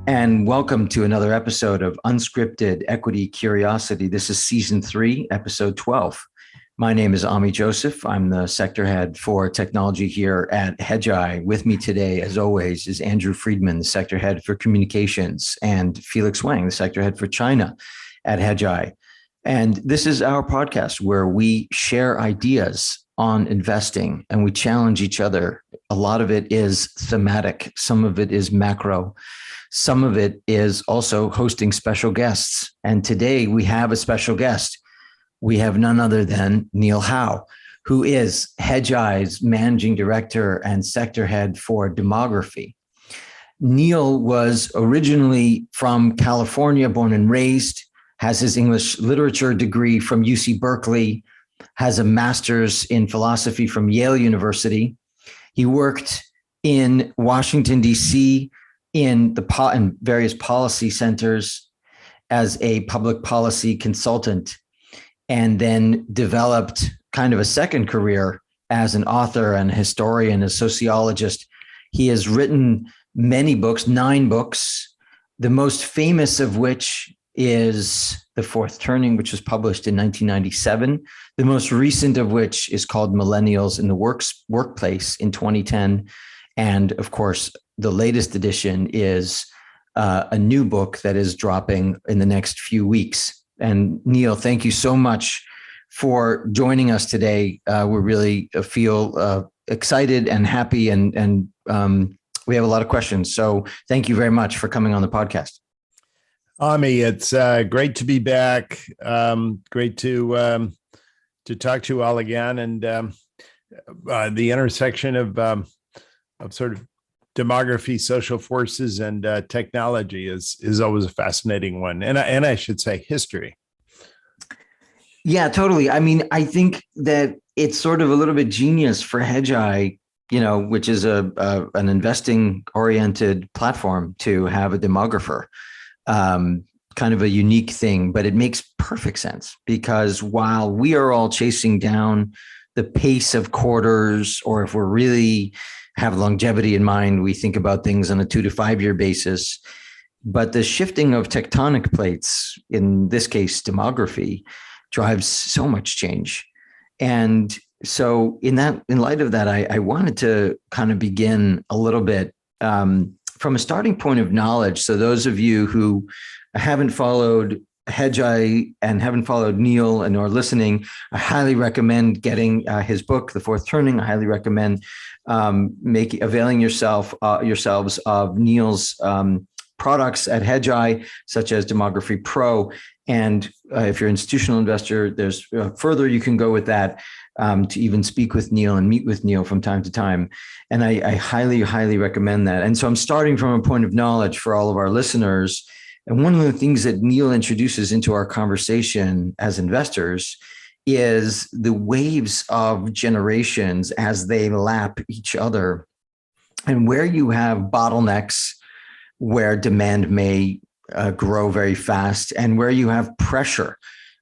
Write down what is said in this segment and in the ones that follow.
and welcome to another episode of Unscripted Equity Curiosity. This is season 3, episode 12. My name is Ami Joseph. I'm the sector head for technology here at Hedgeye. With me today, as always, is Andrew Freedman, the sector head for communications, and Felix Wang, the sector head for China at Hedgeye. And this is our podcast where we share ideas on investing and we challenge each other. A lot of it is thematic. Some of it is macro. Some of it is also hosting special guests. And today we have a special guest. We have none other than Neil Howe, who is Hedgeye's managing director and sector head for demography. Neil was originally from California, born and raised, has his English literature degree from UC Berkeley, has a master's in philosophy from Yale University. He worked in Washington, D.C., in various policy centers as a public policy consultant, and then developed kind of a second career as an author and historian, a sociologist. He has written many books, 9 books, the most famous of which is The Fourth Turning, which was published in 1997. The most recent of which is called Millennials in the Workplace in 2010. And of course, the latest edition is a new book that is dropping in the next few weeks. And Neil, thank you so much for joining us today. We really feel excited and happy, and we have a lot of questions. So thank you very much for coming on the podcast. Ami, it's great to be back. Great to talk to you all again, and the intersection of sort of demography, social forces, and technology is always a fascinating one, and I should say history. Yeah, totally. I mean, I think that it's sort of a little bit genius for Hedgeye, which is an investing oriented platform, to have a demographer. Kind of a unique thing, but it makes perfect sense, because while we are all chasing down the pace of quarters, or if we're really have longevity in mind, we think about things on a 2 to 5 year basis. But the shifting of tectonic plates, in this case, demography, drives so much change. And so in light of that, I wanted to kind of begin a little bit from a starting point of knowledge. So those of you who haven't followed Hedgeye and haven't followed Neil and are listening, I highly recommend getting his book, The Fourth Turning. I highly recommend availing yourselves of Neil's products at Hedgeye, such as Demography Pro. And if you're an institutional investor, there's further you can go with that, to even speak with Neil and meet with Neil from time to time. And I highly, highly recommend that. And so I'm starting from a point of knowledge for all of our listeners. And one of the things that Neil introduces into our conversation as investors is the waves of generations as they lap each other, and where you have bottlenecks, where demand may grow very fast, and where you have pressure,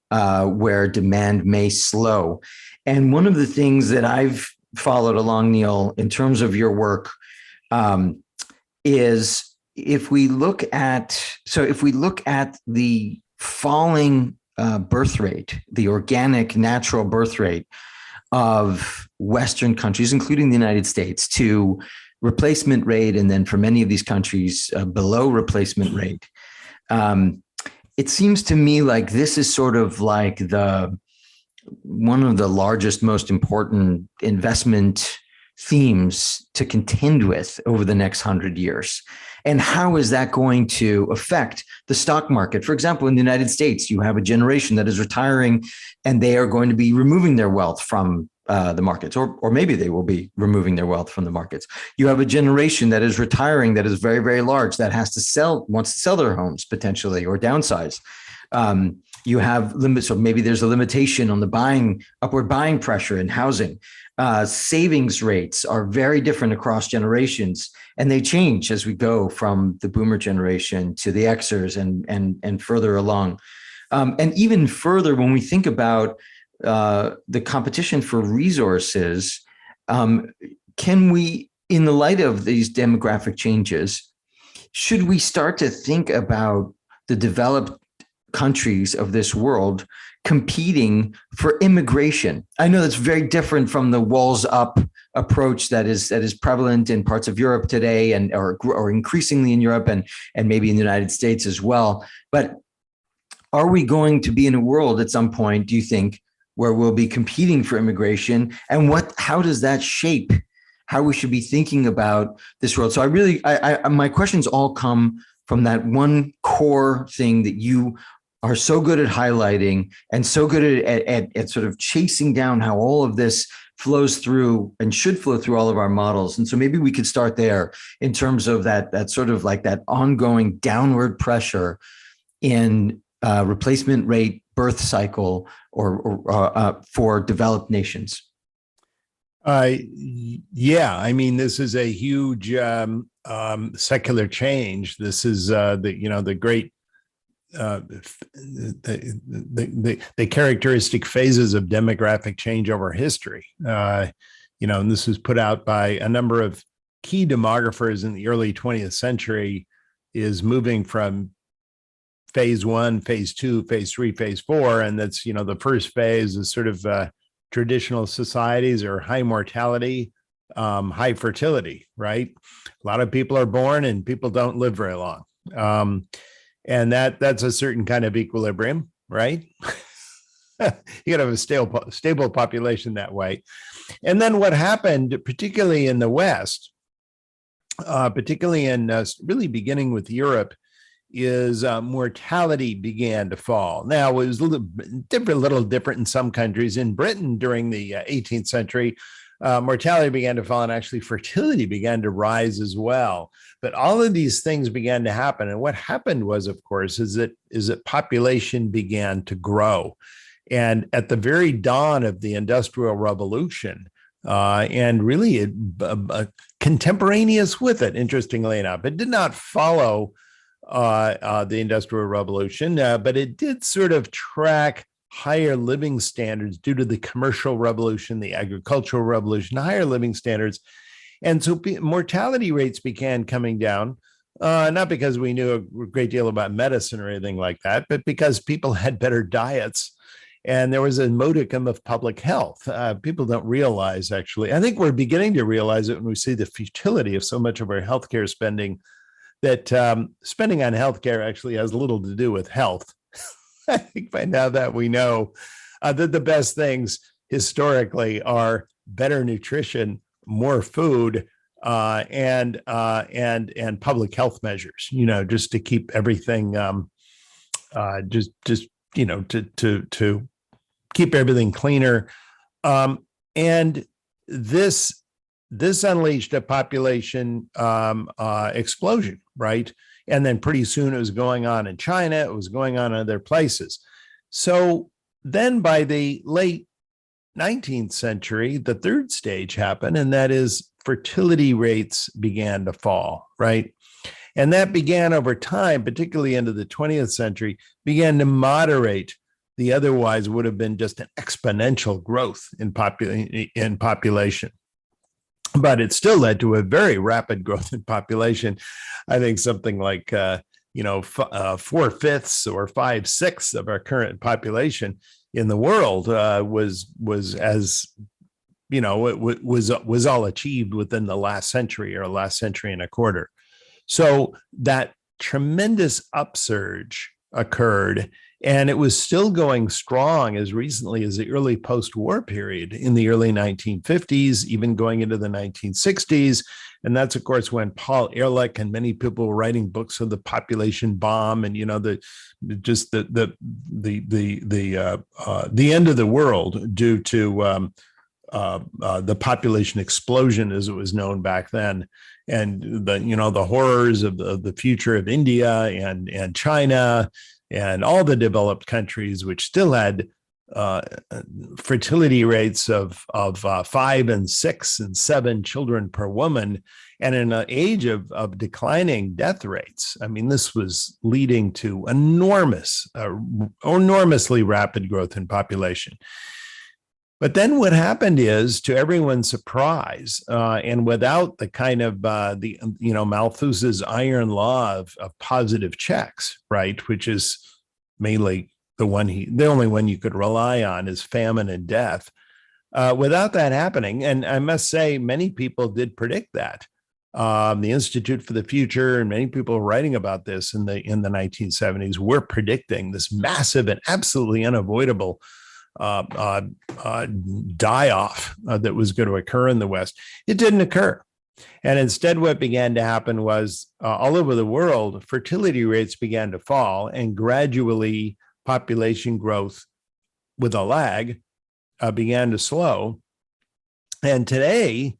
where demand may slow. And one of the things that I've followed along, Neil, in terms of your work, is if we look at the falling birth rate, the organic natural birth rate of Western countries, including the United States, to replacement rate, and then for many of these countries below replacement rate, it seems to me like this is sort of like one of the largest, most important investment themes to contend with over the next 100 years. And how is that going to affect the stock market? For example, in the United States, you have a generation that is retiring, and they are going to be removing their wealth from the markets, or maybe they will be removing their wealth from the markets. You have a generation that is retiring, that is very, very large, that wants to sell their homes potentially, or downsize. You have limits, so maybe there's a limitation on the upward buying pressure in housing. Savings rates are very different across generations, and they change as we go from the boomer generation to the Xers and further along. And even further, when we think about the competition for resources, can we, in the light of these demographic changes, should we start to think about the developed countries of this world competing for immigration? I know that's very different from the walls up approach that is prevalent in parts of Europe today, and or increasingly in Europe and maybe in the United States as well. But are we going to be in a world at some point, do you think, where we'll be competing for immigration? And how does that shape how we should be thinking about this world? So my questions all come from that one core thing that you are so good at highlighting and so good at sort of chasing down how all of this flows through and should flow through all of our models. And so maybe we could start there in terms of that sort of like that ongoing downward pressure in replacement rate birth cycle or for developed nations. Yeah, I mean, this is a huge secular change. This is the great the characteristic phases of demographic change over history. And this was put out by a number of key demographers in the early 20th century, is moving from phase 1, phase 2, phase 3, phase 4. And that's, the first phase is sort of traditional societies or high mortality, high fertility, right? A lot of people are born and people don't live very long. And that's a certain kind of equilibrium, right? You got to have a stable population that way. And then what happened, particularly in the West, particularly in really beginning with Europe, is mortality began to fall. Now, it was a little different in some countries. In Britain during the 18th century, mortality began to fall, and actually fertility began to rise as well. But all of these things began to happen. And what happened was, of course, is that population began to grow. And at the very dawn of the Industrial Revolution, and really contemporaneous with it, interestingly enough, it did not follow the Industrial Revolution, but it did sort of track higher living standards due to the commercial revolution, the agricultural revolution, higher living standards. And so mortality rates began coming down, not because we knew a great deal about medicine or anything like that, but because people had better diets. And there was a modicum of public health. People don't realize, actually. I think we're beginning to realize it when we see the futility of so much of our healthcare spending, that spending on healthcare actually has little to do with health. I think by now that we know that the best things historically are better nutrition, more food, and public health measures. Just to keep everything, to keep everything cleaner, and this unleashed a population explosion, right? And then pretty soon it was going on in China, it was going on in other places. So then by the late 19th century, the third stage happened, and that is fertility rates began to fall, right? And that began over time, particularly into the 20th century, began to moderate the otherwise would have been just an exponential growth in population. But it still led to a very rapid growth in population. I think something like 4/5 or 5/6 of our current population in the world was all achieved within the last century or last century and a quarter. So that tremendous upsurge occurred. And it was still going strong as recently as the early post-war period in the early 1950s, even going into the 1960s. And that's, of course, when Paul Ehrlich and many people were writing books of the population bomb and, the end of the world due to the population explosion, as it was known back then. And the horrors of the future of India and China and all the developed countries, which still had fertility rates of 5 and 6 and 7 children per woman, and in an age of declining death rates. I mean, this was leading to enormously rapid growth in population. But then what happened is, to everyone's surprise, and without the kind of Malthus's iron law of positive checks, right, which is mainly the only one you could rely on is famine and death. Without that happening, and I must say, many people did predict that. The Institute for the Future and many people writing about this in the 1970s were predicting this massive and absolutely unavoidable die-off that was going to occur in the West. It didn't occur. And instead, what began to happen was all over the world, fertility rates began to fall, and gradually population growth with a lag began to slow. And today,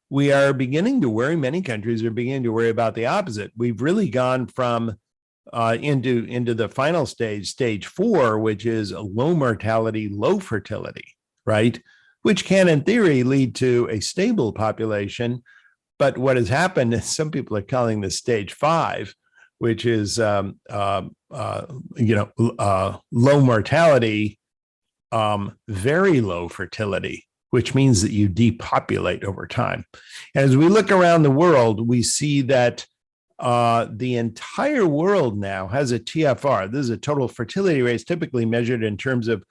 we are beginning to worry, many countries are beginning to worry about the opposite. We've really gone from into the final stage 4, which is low mortality, low fertility, right? Which can, in theory, lead to a stable population. But what has happened is some people are calling this stage 5, which is low mortality, very low fertility, which means that you depopulate over time. And as we look around the world, we see that the entire world now has a TFR. This is a total fertility rate, typically measured in terms of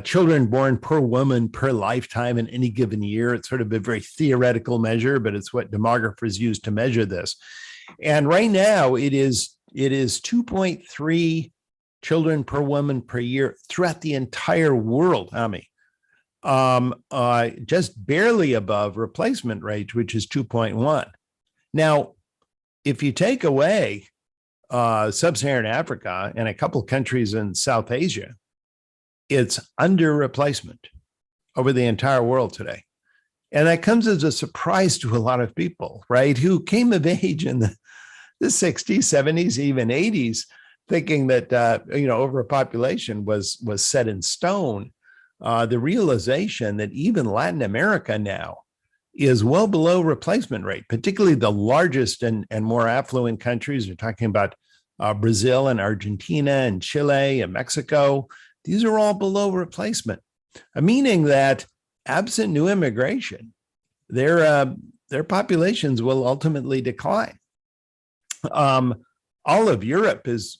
children born per woman per lifetime in any given year. It's sort of a very theoretical measure, but it's what demographers use to measure this. And right now it is 2.3 children per woman per year throughout the entire world, Ami. Just barely above replacement rate, which is 2.1. Now, if you take away sub-Saharan Africa and a couple of countries in South Asia, it's under replacement over the entire world today. And that comes as a surprise to a lot of people, right, who came of age in the 60s, 70s, even 80s, thinking that overpopulation was set in stone. The realization that even Latin America now is well below replacement rate, particularly the largest and more affluent countries. We're talking about Brazil and Argentina and Chile and Mexico. These are all below replacement, meaning that absent new immigration, their populations will ultimately decline. All of Europe is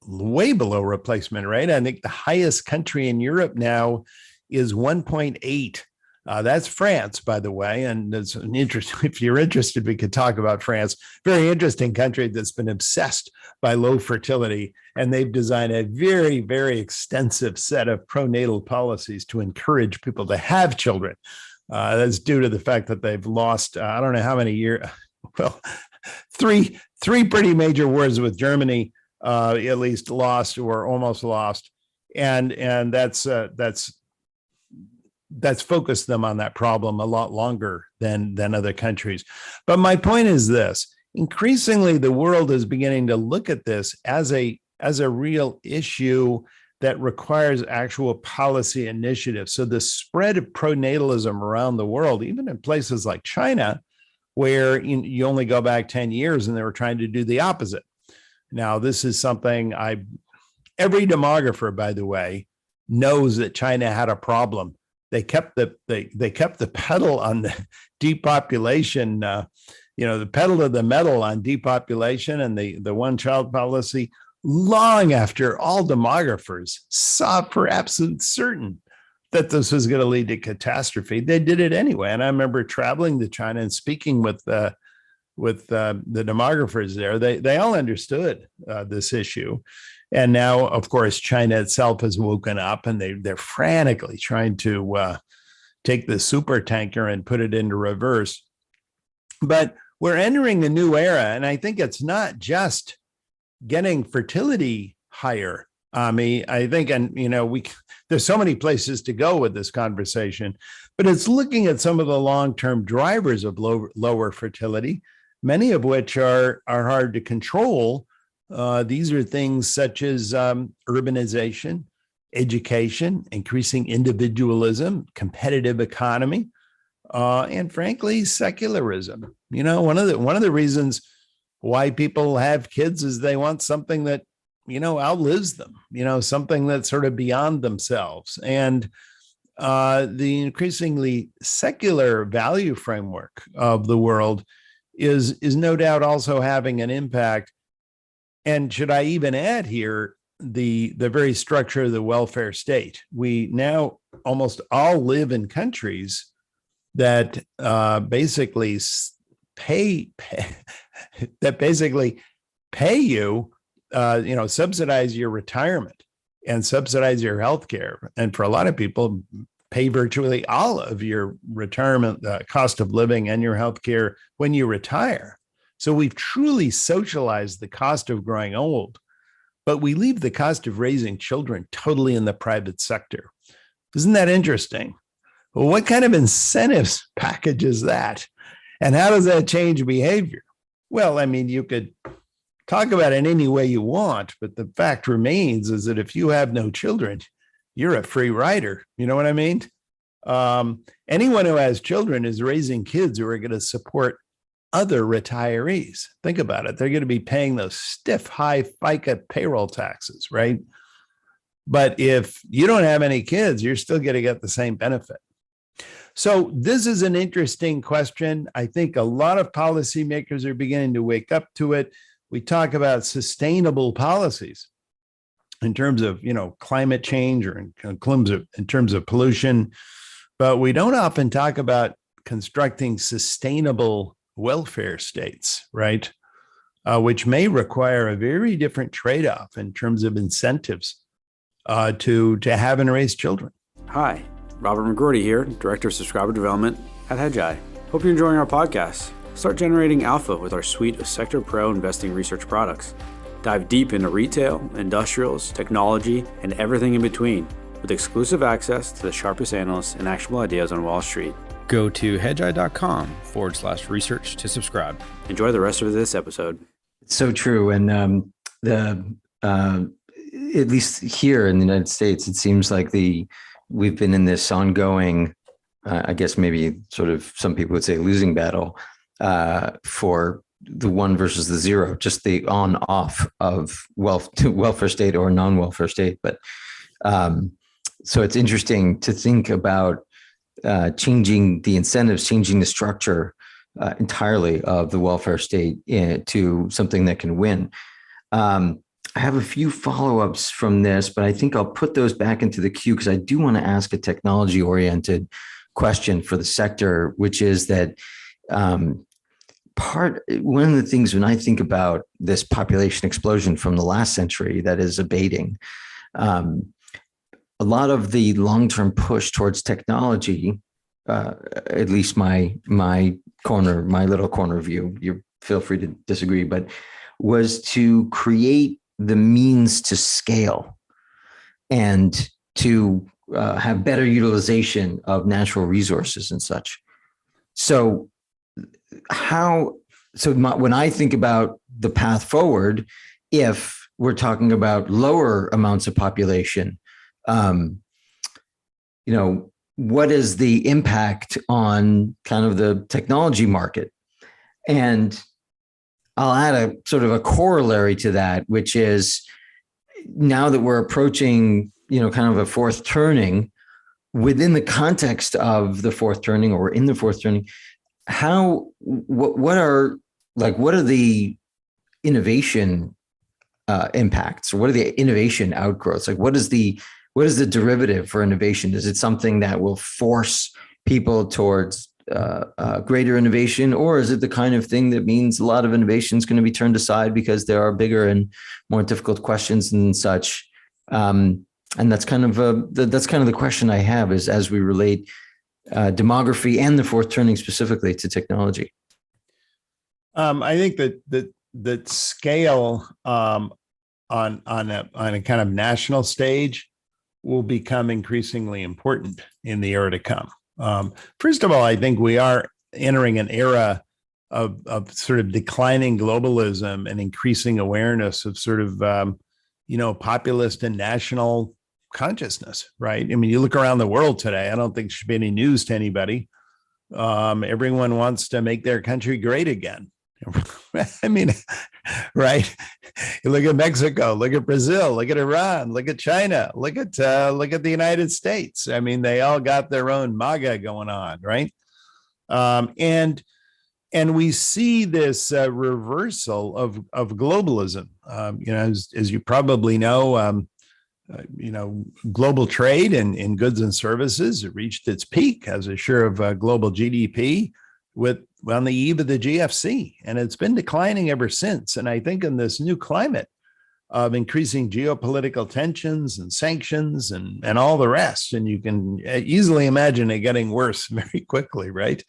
way below replacement rate. I think the highest country in Europe now is 1.8. That's France, by the way. And it's an if you're interested, we could talk about France. Very interesting country that's been obsessed by low fertility. And they've designed a very, very extensive set of pronatal policies to encourage people to have children. That's due to the fact that they've lost, I don't know how many years, well, three pretty major wars with Germany, at least lost or almost lost. And that's focused them on that problem a lot longer than other countries. But my point is this: increasingly, the world is beginning to look at this as a real issue that requires actual policy initiative. So the spread of pronatalism around the world, even in places like China, where you only go back 10 years and they were trying to do the opposite. Now, this is something every demographer, by the way, knows that China had a problem. They kept the pedal on the depopulation, the pedal to the metal on depopulation and the one-child policy long after all demographers saw for absolute certain that this was going to lead to catastrophe. They did it anyway. And I remember traveling to China and speaking with the demographers there. They all understood this issue. And now, of course, China itself has woken up and they're frantically trying to take the super tanker and put it into reverse. But we're entering a new era. And I think it's not just getting fertility higher. I think, there's so many places to go with this conversation, but it's looking at some of the long-term drivers of lower fertility, many of which are hard to control. These are things such as urbanization, education, increasing individualism, competitive economy, and frankly, secularism. One of the reasons why people have kids is they want something that outlives them, something that's sort of beyond themselves. And the increasingly secular value framework of the world is no doubt also having an impact. And should I even add here the very structure of the welfare state? We now almost all live in countries that basically pay you, subsidize your retirement and subsidize your health care. And for a lot of people, pay virtually all of your retirement, cost of living and your health care when you retire. So we've truly socialized the cost of growing old, but we leave the cost of raising children totally in the private sector. Isn't that interesting? Well, what kind of incentives package is that? And how does that change behavior? Well, I mean, you could talk about it any way you want, but the fact remains is that if you have no children, you're a free rider. You know what I mean? Anyone who has children is raising kids who are going to support other retirees. Think about it. They're going to be paying those stiff, high FICA payroll taxes, right? But if you don't have any kids, you're still going to get the same benefit. So this is an interesting question. I think a lot of policymakers are beginning to wake up to it. We talk about sustainable policies in terms of, climate change or in terms of pollution, but we don't often talk about constructing sustainable welfare states, right? Which may require a very different trade-off in terms of incentives to have and raise children. Hi, Robert McGroarty here, Director of Subscriber Development at Hedgeye. Hope you're enjoying our podcast. Start generating alpha with our suite of Sector Pro investing research products. Dive deep into retail, industrials, technology, and everything in between with exclusive access to the sharpest analysts and actionable ideas on Wall Street. Go to hedgeye.com/research to subscribe. Enjoy the rest of this episode. It's so true. And at least here in the United States, it seems like we've been in this ongoing, I guess maybe sort of some people would say losing battle for the one versus the zero, just the on off of welfare state or non-welfare state. But so it's interesting to think about changing the incentives, changing the structure entirely of the welfare state to something that can win. I have a few follow-ups from this, but I think I'll put those back into the queue because I do want to ask a technology-oriented question for the sector, which is that one of the things when I think about this population explosion from the last century that is abating, a lot of the long-term push towards technology, at least my little corner view, you feel free to disagree, but was to create the means to scale and to have better utilization of natural resources and such. So when I think about the path forward, if we're talking about lower amounts of population, what is the impact on kind of the technology market? And I'll add a sort of a corollary to that, which is now that we're approaching, kind of a fourth turning, within the context of the fourth turning or in the fourth turning, what are the innovation impacts? Or what are the innovation outgrowths? Like what is the derivative for innovation? Is it something that will force people towards greater innovation, or is it the kind of thing that means a lot of innovation is going to be turned aside because there are bigger and more difficult questions and such? And that's kind of the question I have is as we relate demography and the fourth turning specifically to technology. I think that scale on a kind of national stage will become increasingly important in the era to come. First of all, I think we are entering an era of sort of declining globalism and increasing awareness of sort of, populist and national consciousness, right? I mean, you look around the world today, I don't think there should be any news to anybody. Everyone wants to make their country great again. I mean, right? You look at Mexico, look at Brazil, look at Iran, look at China, look at the United States. I mean, they all got their own MAGA going on, right? And we see this reversal of globalism. As you probably know, global trade in goods and services reached its peak as a share of global GDP on the eve of the GFC, and it's been declining ever since. And I think in this new climate of increasing geopolitical tensions and sanctions and all the rest, and you can easily imagine it getting worse very quickly, right?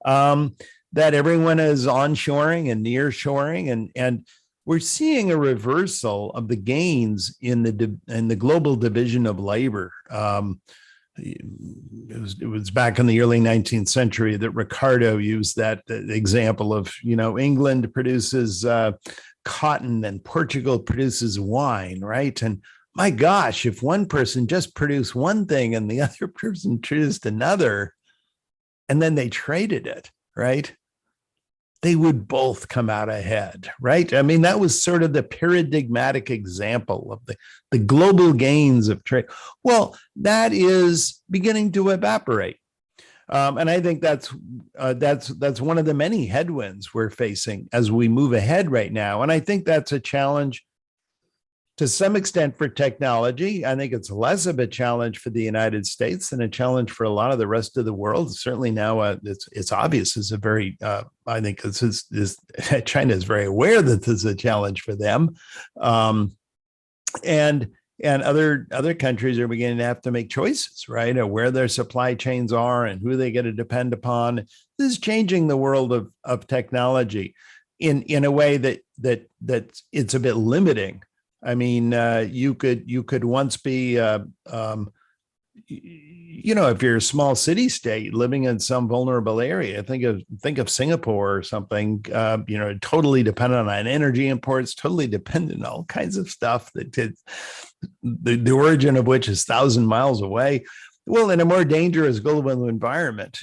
That everyone is onshoring and nearshoring, and we're seeing a reversal of the gains in the global division of labor. It was back in the early 19th century that Ricardo used that example of, England produces cotton and Portugal produces wine, right? And my gosh, if one person just produced one thing and the other person produced another, and then they traded it, right? They would both come out ahead, right? I mean, that was sort of the paradigmatic example of the global gains of trade. Well, that is beginning to evaporate. And I think that's one of the many headwinds we're facing as we move ahead right now. And I think that's a challenge to some extent for technology. I think it's less of a challenge for the United States than a challenge for a lot of the rest of the world. Certainly now it's obvious. It's a very, I think China is very aware that this is a challenge for them. And other countries are beginning to have to make choices, right? Of where their supply chains are and who they get to depend upon. This is changing the world of technology in a way that it's a bit limiting. I mean, you could once be, if you're a small city state living in some vulnerable area, think of Singapore or something, totally dependent on energy imports, totally dependent on all kinds of stuff that the origin of which is 1,000 miles away. Well, in a more dangerous global environment,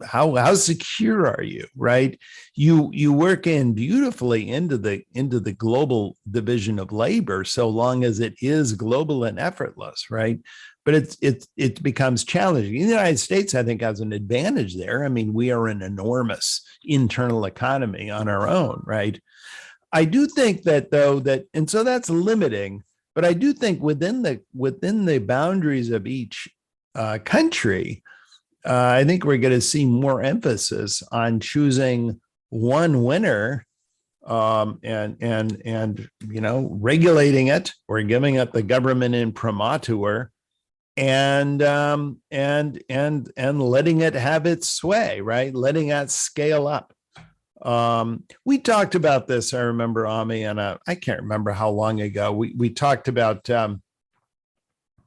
how secure are you, right? You work in beautifully into the global division of labor, so long as it is global and effortless, right? But it becomes challenging. The United States, I think, has an advantage there. I mean, we are an enormous internal economy on our own, right? I do think and so that's limiting, but I do think within the boundaries of each country, I think we're going to see more emphasis on choosing one winner, and regulating it or giving it the government imprimatur, and letting it have its sway, right? Letting that scale up. We talked about this, I remember, Ami, and I can't remember how long ago we talked about. Well,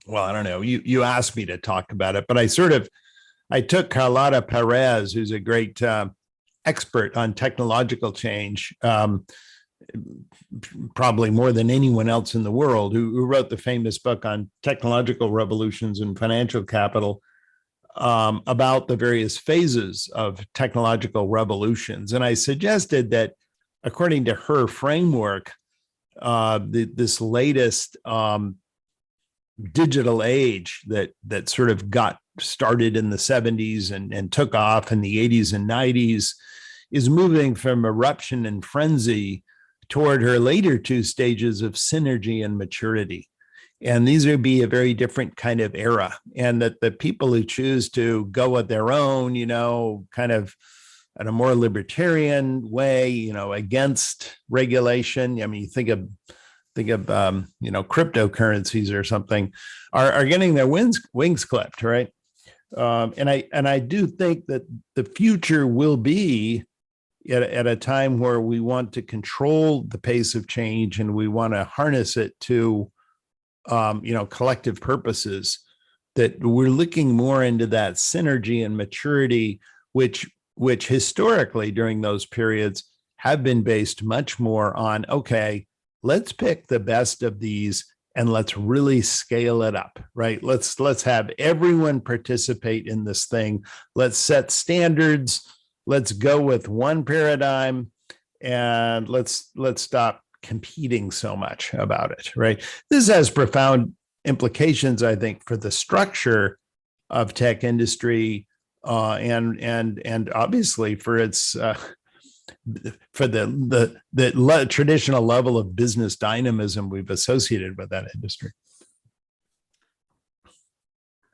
I don't know. You asked me to talk about it, but I took Carlota Perez, who's a great expert on technological change, probably more than anyone else in the world, who wrote the famous book on technological revolutions and financial capital, about the various phases of technological revolutions. And I suggested that, according to her framework, this latest digital age that sort of got started in the 70s and took off in the 80s and 90s is moving from eruption and frenzy toward her later two stages of synergy and maturity. And these would be a very different kind of era. And that the people who choose to go with their own, kind of in a more libertarian way, against regulation. I mean, you think of cryptocurrencies or something, are getting their wings clipped, right? And I do think that the future will be at a time where we want to control the pace of change and we want to harness it to collective purposes, that we're looking more into that synergy and maturity, which historically during those periods have been based much more on, okay, let's pick the best of these and let's really scale it up, right? Let's have everyone participate in this thing. Let's set standards. let's go with one paradigm and let's stop competing so much about it, right? This has profound implications, I think, for the structure of tech industry, and obviously for its for the traditional level of business dynamism we've associated with that industry.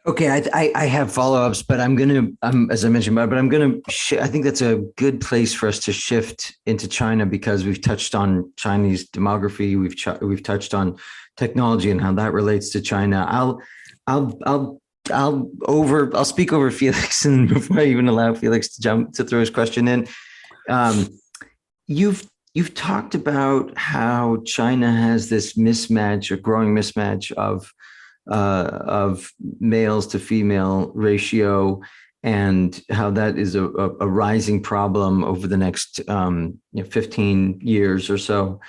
Okay, I have follow-ups, but I'm going to, as I mentioned, but I'm going to, I think that's a good place for us to shift into China, because we've touched on Chinese demography. We've touched on technology and how that relates to China. I'll speak over Felix, and before I even allow Felix to throw his question in, you've talked about how China has this mismatch, a growing mismatch of males to female ratio, and how that is a rising problem over the next 15 years or so.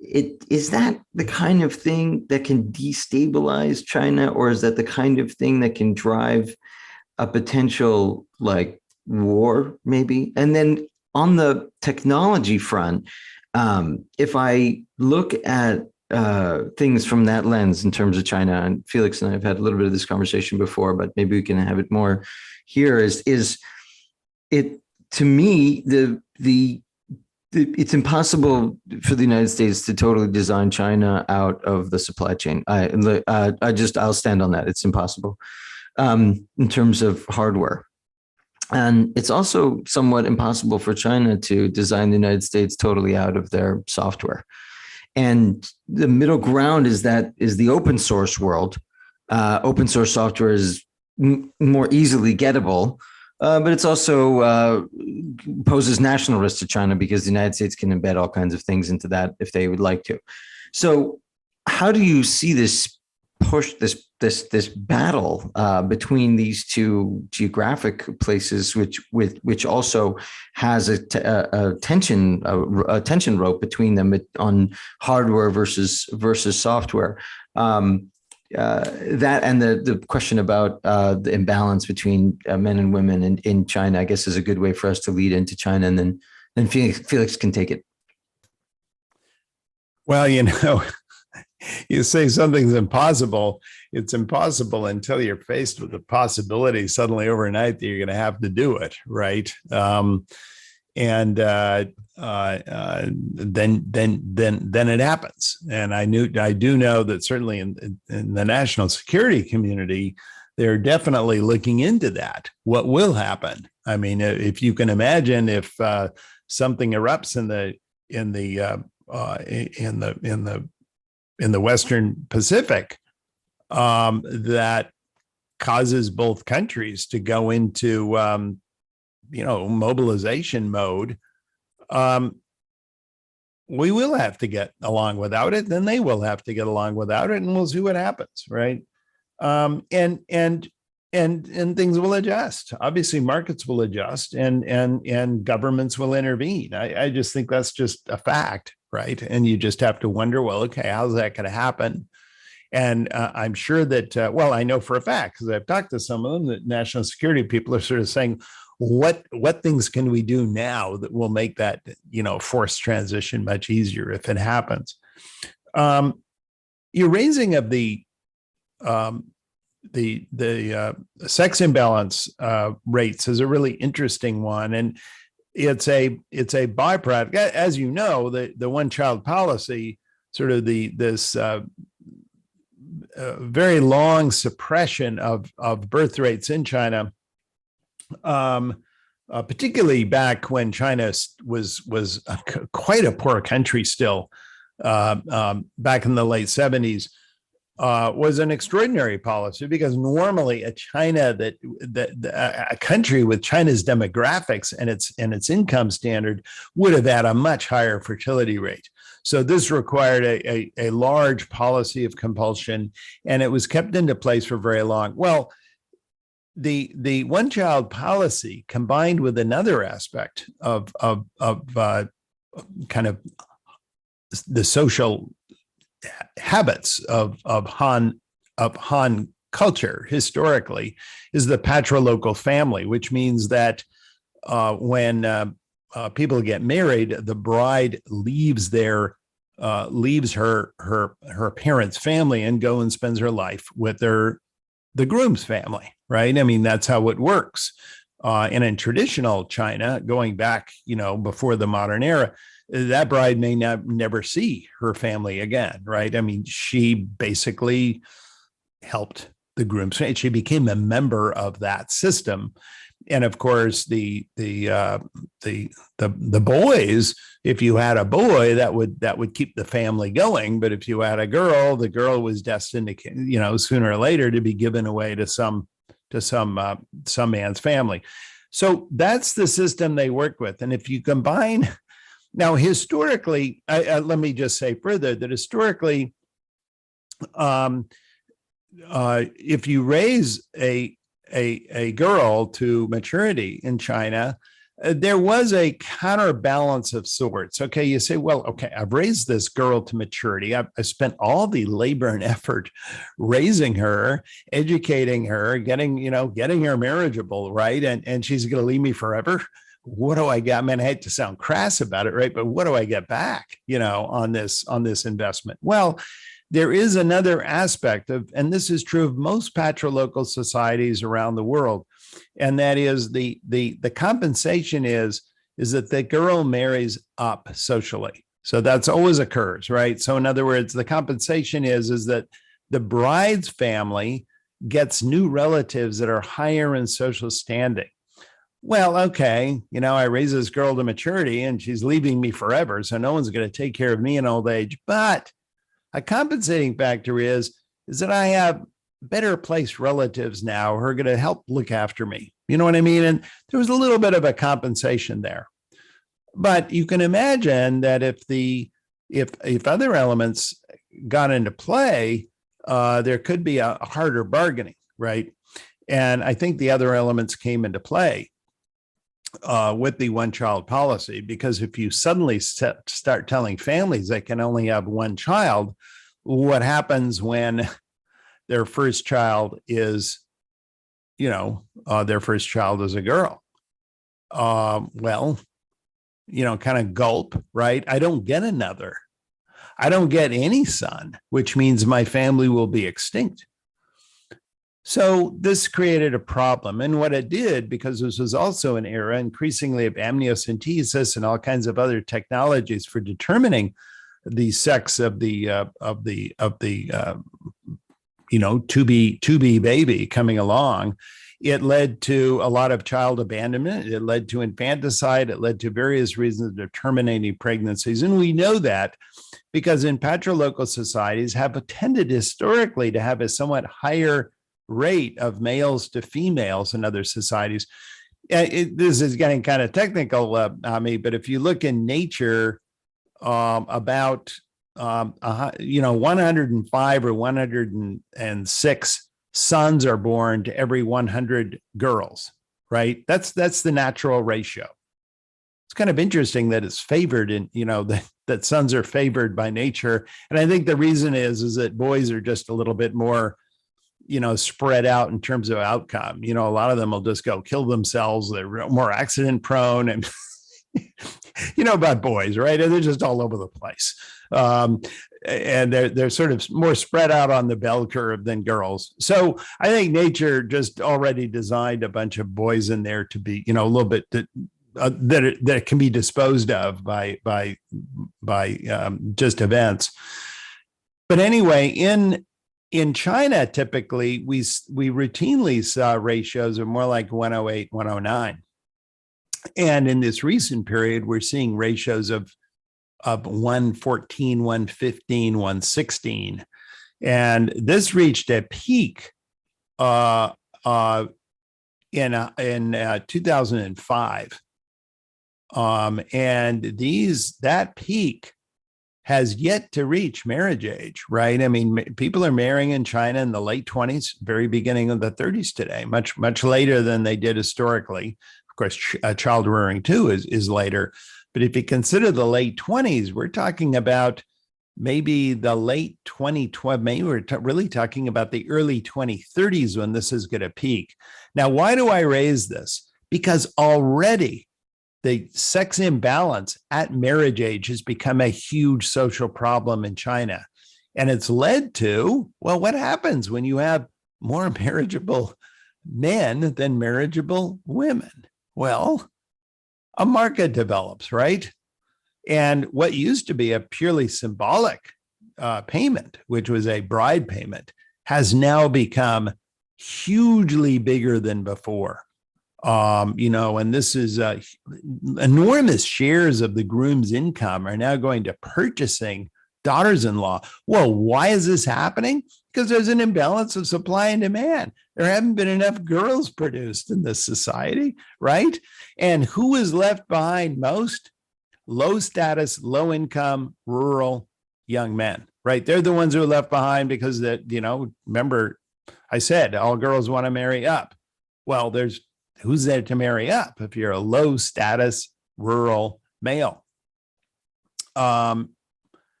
Is that the kind of thing that can destabilize China, or is that the kind of thing that can drive a potential like war, maybe? And then on the technology front, if I look at things from that lens in terms of China, and Felix and I have had a little bit of this conversation before, but maybe we can have it more here, is it, to me, it's impossible for the United States to totally design China out of the supply chain. I'll stand on that. It's impossible in terms of hardware. And it's also somewhat impossible for China to design the United States totally out of their software. And the middle ground is the open source world. Open source software is more easily gettable, but it's also poses national risk to China, because the United States can embed all kinds of things into that if they would like to. So how do you see this push, this battle between these two geographic places, which also has a tension rope between them on hardware versus software? That and the question about the imbalance between men and women in China, I guess, is a good way for us to lead into China, and then Felix can take it. Well, you say something's impossible. It's impossible until you're faced with the possibility suddenly overnight that you're going to have to do it, right? Then it happens. And I do know that certainly in the national security community, they're definitely looking into that. What will happen? I mean, if you can imagine, if something erupts in the Western Pacific, that causes both countries to go into mobilization mode, we will have to get along without it. Then they will have to get along without it, and we'll see what happens, right? And things will adjust. Obviously, markets will adjust, and governments will intervene. I just think that's just a fact, right? And you just have to wonder, well, okay, how's that going to happen? And I'm sure that, I know for a fact, because I've talked to some of them, that national security people are sort of saying, what things can we do now that will make that, forced transition much easier if it happens? Your raising of the sex imbalance rates is a really interesting one, and it's a byproduct. As you know, the one-child policy, sort of this very long suppression of birth rates in China, particularly back when China was quite a poor country still, back in the late 70s, was an extraordinary policy, because normally a country with China's demographics and its income standard would have had a much higher fertility rate. So this required a large policy of compulsion, and it was kept into place for very long. Well, the one-child policy, combined with another aspect of kind of the social habits of Han culture historically, is the patrilocal family, which means that when people get married, the bride leaves her parents' family and go and spends her life with the groom's family, right? I mean, that's how it works. And in traditional China, going back, before the modern era, that bride may never see her family again, right? I mean, she basically helped the groom's family. She became a member of that system. And of course, the boys, if you had a boy, that would keep the family going. But if you had a girl, the girl was destined to, sooner or later to be given away to some man's family. So that's the system they work with. And if you combine now, historically, let me just say further that historically, if you raise a girl to maturity in China, there was a counterbalance of sorts. Okay, you say, well, okay, I've raised this girl to maturity. I spent all the labor and effort raising her, educating her, getting her marriageable, right? And she's going to leave me forever. What do I get? I mean, I hate to sound crass about it, right? But what do I get back, on this investment? Well, there is another aspect of, and this is true of most patrilocal societies around the world, and that is the compensation is that the girl marries up socially. So that's always occurs, right? So in other words, the compensation is that the bride's family gets new relatives that are higher in social standing. Well, okay, I raise this girl to maturity and she's leaving me forever, so no one's going to take care of me in old age. But a compensating factor is that I have better placed relatives now who are going to help look after me. You know what I mean? And there was a little bit of a compensation there. But you can imagine that if other elements got into play, there could be a harder bargaining, right? And I think the other elements came into play with the one-child policy, because if you suddenly start telling families they can only have one child, what happens when their first child is, their first child is a girl? Well, kind of gulp, right? I don't get another. I don't get any son, which means my family will be extinct. So this created a problem. And what it did, because this was also an era increasingly of amniocentesis and all kinds of other technologies for determining the sex of the to be baby coming along, it led to a lot of child abandonment. It led to infanticide. It led to various reasons of terminating pregnancies. And we know that because in patrilocal societies have tended historically to have a somewhat higher rate of males to females in other societies. This is getting kind of technical, Ami, but if you look in nature, about 105 or 106 sons are born to every 100 girls, right? That's the natural ratio. It's kind of interesting that it's favored in, that sons are favored by nature. And I think the reason is that boys are just a little bit more, spread out in terms of outcome. A lot of them will just go kill themselves. They're more accident prone and about boys, right? And they're just all over the place. And they're sort of more spread out on the bell curve than girls. So I think nature just already designed a bunch of boys in there to be, a little bit that can be disposed of by just events. But anyway, in China, typically we routinely saw ratios of more like 108, 109. And in this recent period, we're seeing ratios of 114, 115, 116. And this reached a peak in 2005. And that peak has yet to reach marriage age, right? I mean, people are marrying in China in the late 20s, very beginning of the 30s today, much, much later than they did historically. Of course, child rearing too is later. But if you consider the late 20s, we're talking about maybe the late 2012, maybe we're really talking about the early 2030s when this is going to peak. Now, why do I raise this? because already the sex imbalance at marriage age has become a huge social problem in China. And it's led to, well, what happens when you have more marriageable men than marriageable women? Well, a market develops, right? And what used to be a purely symbolic payment, which was a bride payment, has now become hugely bigger than before. And this is enormous shares of the groom's income are now going to purchasing daughters-in-law. Well, why is this happening? Because there's an imbalance of supply and demand. There haven't been enough girls produced in this society, right? And who is left behind most? Low status, low income, rural young men, right? They're the ones who are left behind because remember I said all girls want to marry up. Well, who's there to marry up if you're a low status rural male?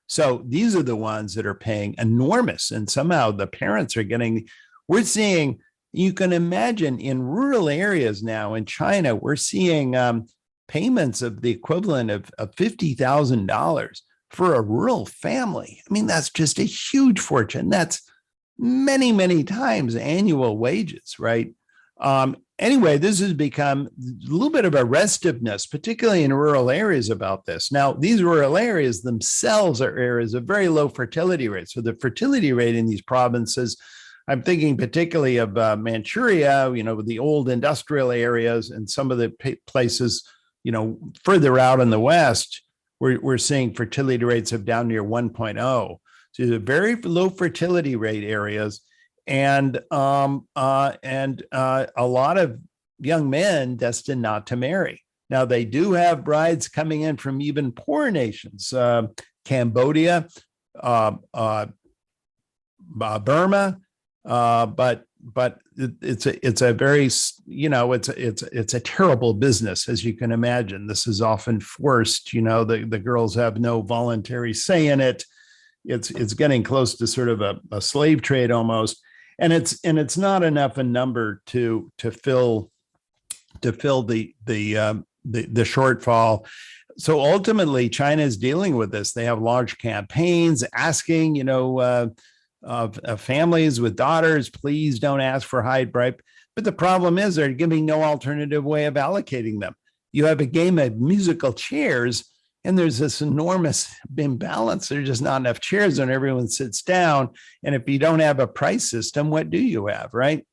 So these are the ones that are paying enormous, and somehow the parents are we're seeing, you can imagine in rural areas now in China, we're seeing payments of the equivalent of $50,000 for a rural family. I mean, that's just a huge fortune. That's many, many times annual wages, right? Anyway, this has become a little bit of a restiveness, particularly in rural areas about this. Now, these rural areas themselves are areas of very low fertility rates. So the fertility rate in these provinces, I'm thinking particularly of Manchuria, with the old industrial areas and some of the places, further out in the West, we're seeing fertility rates of down near 1.0. So these are very low fertility rate areas. And a lot of young men destined not to marry. Now, they do have brides coming in from even poorer nations, Cambodia, Burma, but it's a very, it's a terrible business, as you can imagine. This is often forced. The girls have no voluntary say in it. It's getting close to sort of a slave trade almost. And it's not enough a number to fill the shortfall. So ultimately, China is dealing with this. They have large campaigns asking, of families with daughters, please don't ask for high bribe. But the problem is they're giving no alternative way of allocating them. You have a game of musical chairs, and there's this enormous imbalance. There's just not enough chairs when everyone sits down. And if you don't have a price system, what do you have, right?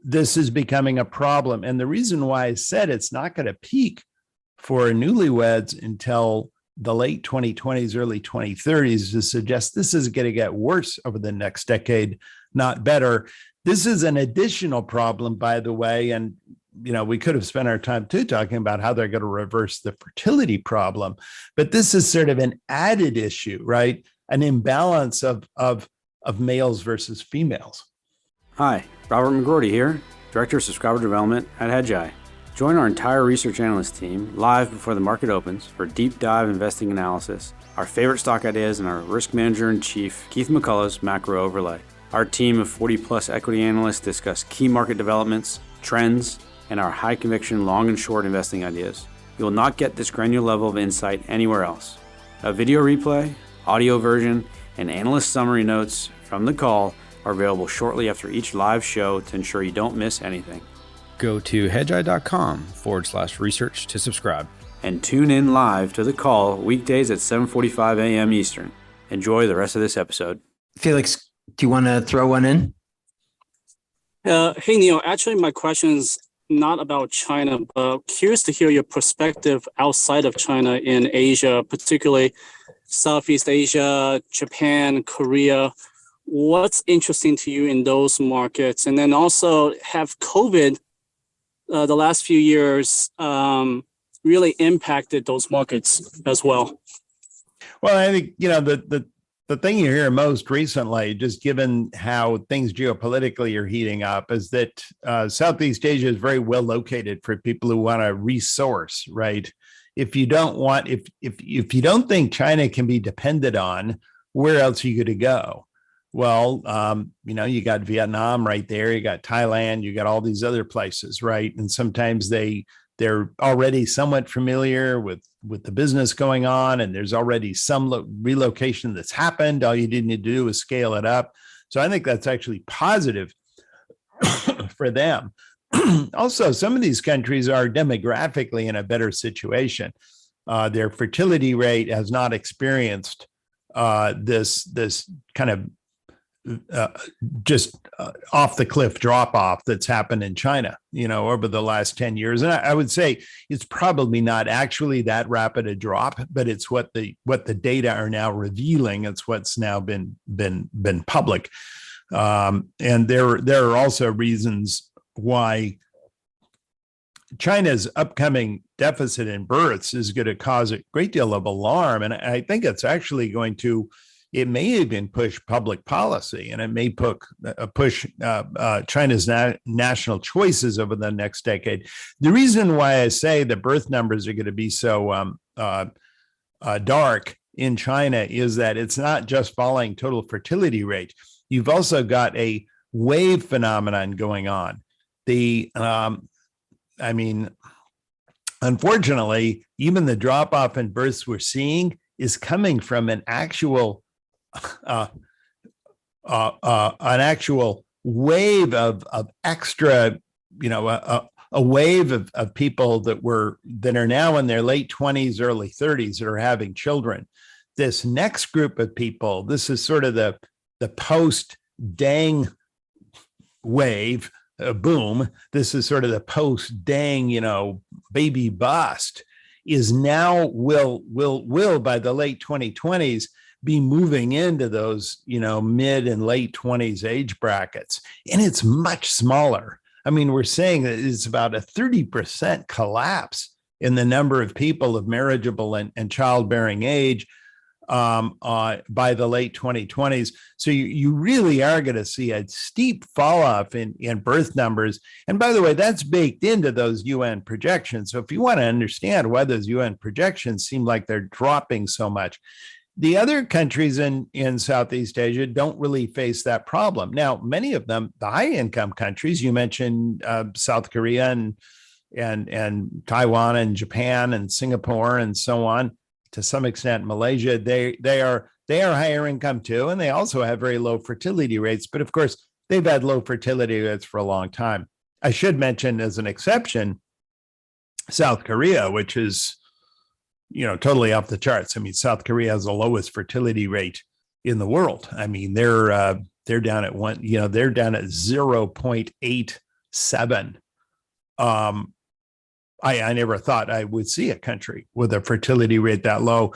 This is becoming a problem. And the reason why I said it's not going to peak for newlyweds until the late 2020s, early 2030s to suggest this is going to get worse over the next decade, not better. This is an additional problem, by the way, and we could have spent our time too talking about how they're going to reverse the fertility problem, but this is sort of an added issue, right? An imbalance of males versus females. Hi, Robert McGroarty here, Director of Subscriber Development at Hedgeye. Join our entire research analyst team live before the market opens for deep dive investing analysis, our favorite stock ideas, and our risk manager in chief, Keith McCullough's macro overlay. Our team of 40 plus equity analysts discuss key market developments, trends, and our high conviction long and short investing ideas. You will not get this granular level of insight anywhere else. A video replay, audio version, and analyst summary notes from the call are available shortly after each live show to ensure you don't miss anything. Go to hedgeye.com/research to subscribe. And tune in live to the call weekdays at 7:45 a.m. Eastern. Enjoy the rest of this episode. Felix, do you want to throw one in? Hey, Neil, actually, my question is not about China, but curious to hear your perspective outside of China in Asia, particularly Southeast Asia, Japan, Korea. What's interesting to you in those markets? And then also, have COVID the last few years really impacted those markets as well? Well, I think, the thing you hear most recently, just given how things geopolitically are heating up, is that Southeast Asia is very well located for people who want to resource, right? If you don't think China can be depended on, where else are you going to go? Well, you got Vietnam right there, you got Thailand, you got all these other places, right? And sometimes they're already somewhat familiar with the business going on, and there's already some relocation that's happened. All you need to do is scale it up. So I think that's actually positive for them. Also, some of these countries are demographically in a better situation. Their fertility rate has not experienced this kind of just off the cliff drop off that's happened in China, over the last 10 years. And I would say it's probably not actually that rapid a drop, but it's what the data are now revealing. It's what's now been public. And there are also reasons why China's upcoming deficit in births is going to cause a great deal of alarm. And I think it's actually it may even push public policy, and it may push China's national choices over the next decade. The reason why I say the birth numbers are going to be so dark in China is that it's not just falling total fertility rate. You've also got a wave phenomenon going on. Unfortunately, even the drop off in births we're seeing is coming from an actual wave of extra, a wave of people that are now in their late 20s, early 30s that are having children. This next group of people, this is sort of the post Deng wave boom. This is sort of the post Deng, baby bust, is now will by the late 2020s be moving into those, mid and late 20s age brackets. And it's much smaller. I mean, we're saying that it's about a 30% collapse in the number of people of marriageable and childbearing age by the late 2020s. So you really are going to see a steep fall off in birth numbers. And by the way, that's baked into those UN projections. So if you want to understand why those UN projections seem like they're dropping so much, the other countries in Southeast Asia don't really face that problem. Now, many of them, the high income countries, you mentioned South Korea and Taiwan and Japan and Singapore and so on, to some extent Malaysia, they are higher income too, and they also have very low fertility rates. But of course, they've had low fertility rates for a long time. I should mention as an exception, South Korea, which is totally off the charts. I mean, South Korea has the lowest fertility rate in the world. I mean, they're down at they're down at 0.87. I never thought I would see a country with a fertility rate that low.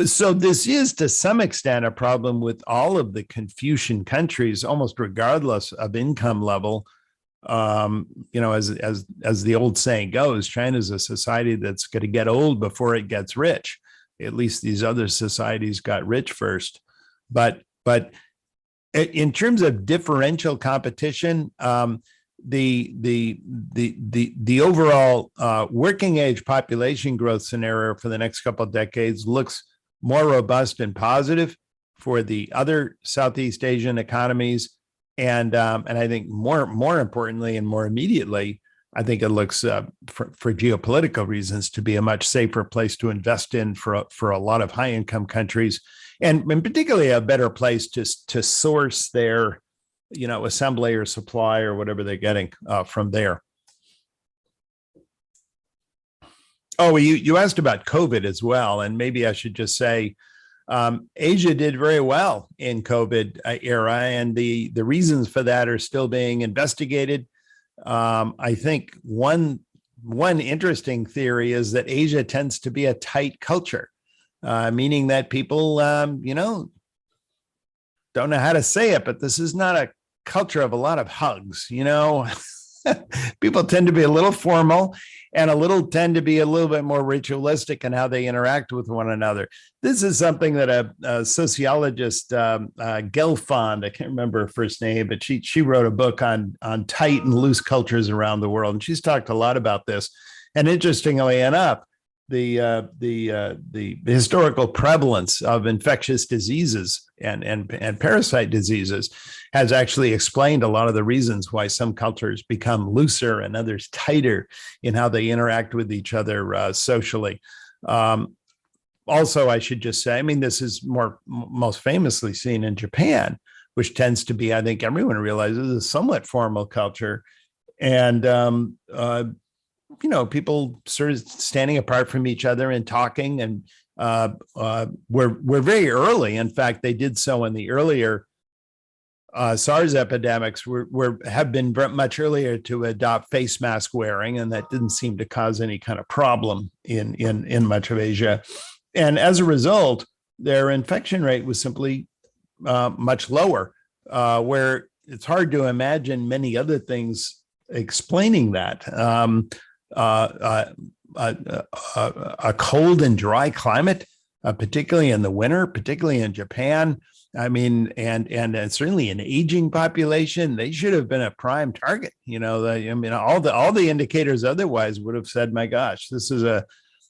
So this is to some extent a problem with all of the Confucian countries, almost regardless of income level. As the old saying goes, China's a society that's going to get old before it gets rich. At least these other societies got rich first. But in terms of differential competition, the overall working age population growth scenario for the next couple of decades looks more robust and positive for the other Southeast Asian economies. And I think more importantly and more immediately, I think it looks for geopolitical reasons to be a much safer place to invest in for a lot of high income countries, and particularly a better place to source their assembly or supply or whatever they're getting from there. Oh, you asked about COVID as well, and maybe I should just say Asia did very well in COVID era, and the reasons for that are still being investigated. I think one interesting theory is that Asia tends to be a tight culture, meaning that people, don't know how to say it, but this is not a culture of a lot of hugs. People tend to be a little formal and tend to be a little bit more ritualistic in how they interact with one another. This is something that a sociologist, Gelfand, I can't remember her first name, but she wrote a book on tight and loose cultures around the world. And she's talked a lot about this. And interestingly enough, the historical prevalence of infectious diseases and parasite diseases has actually explained a lot of the reasons why some cultures become looser and others tighter in how they interact with each other socially. Also, I should just say, I mean, this is most famously seen in Japan, which tends to be, I think everyone realizes, a somewhat formal culture. And people sort of standing apart from each other and talking, and we're very early. In fact, they did so in the earlier SARS epidemics. Have been much earlier to adopt face mask wearing, and that didn't seem to cause any kind of problem in much of Asia. And as a result, their infection rate was simply much lower, where it's hard to imagine many other things explaining that. A cold and dry climate, particularly in the winter, particularly in Japan. I mean, and certainly an aging population, they should have been a prime target. All the indicators otherwise would have said, my gosh, this is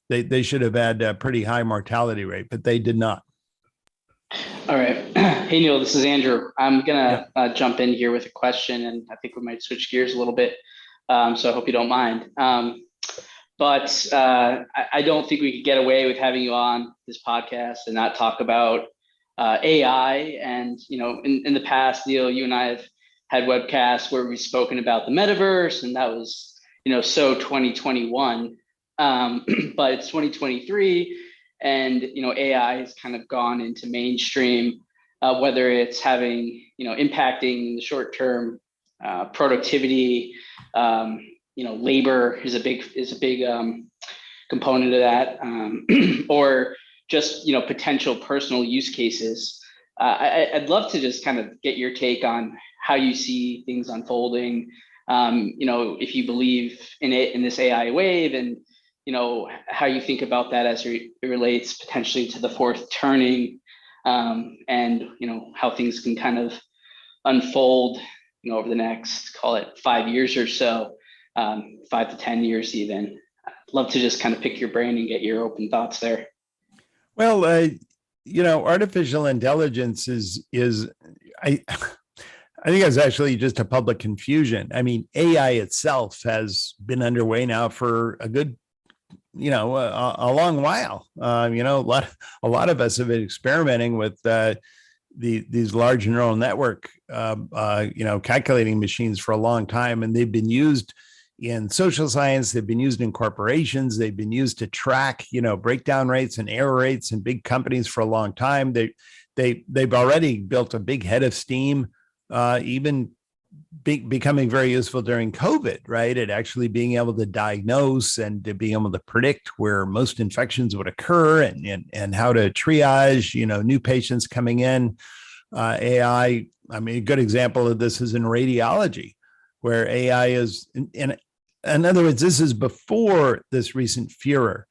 they should have had a pretty high mortality rate, but they did not. All right. Hey, Neil, this is Andrew. I'm going to jump in here with a question, and I think we might switch gears a little bit. So I hope you don't mind. But I don't think we could get away with having you on this podcast and not talk about AI. And, in the past, Neil, you and I have had webcasts where we've spoken about the metaverse, and that was, so 2021. But it's 2023, and, AI has kind of gone into mainstream, whether it's having, impacting in the short term productivity, labor is a big component of that, or just potential personal use cases. I'd love to just kind of get your take on how you see things unfolding. If you believe in it, in this AI wave, and how you think about that as it relates potentially to the fourth turning, and how things can kind of unfold over the next, call it 5 years or so, 5 to 10 years even. I'd love to just kind of pick your brain and get your open thoughts there. Well, artificial intelligence is I think it's actually just a public confusion. I mean, AI itself has been underway now for a good, a long while. A lot of us have been experimenting with these large neural network, calculating machines for a long time, and they've been used in social science. They've been used in corporations. They've been used to track, breakdown rates and error rates in big companies for a long time. They've already built a big head of steam, even becoming very useful during COVID, right? At actually being able to diagnose and to be able to predict where most infections would occur, and how to triage, new patients coming in. AI, I mean, a good example of this is in radiology, where AI is, in other words, this is before this recent furor.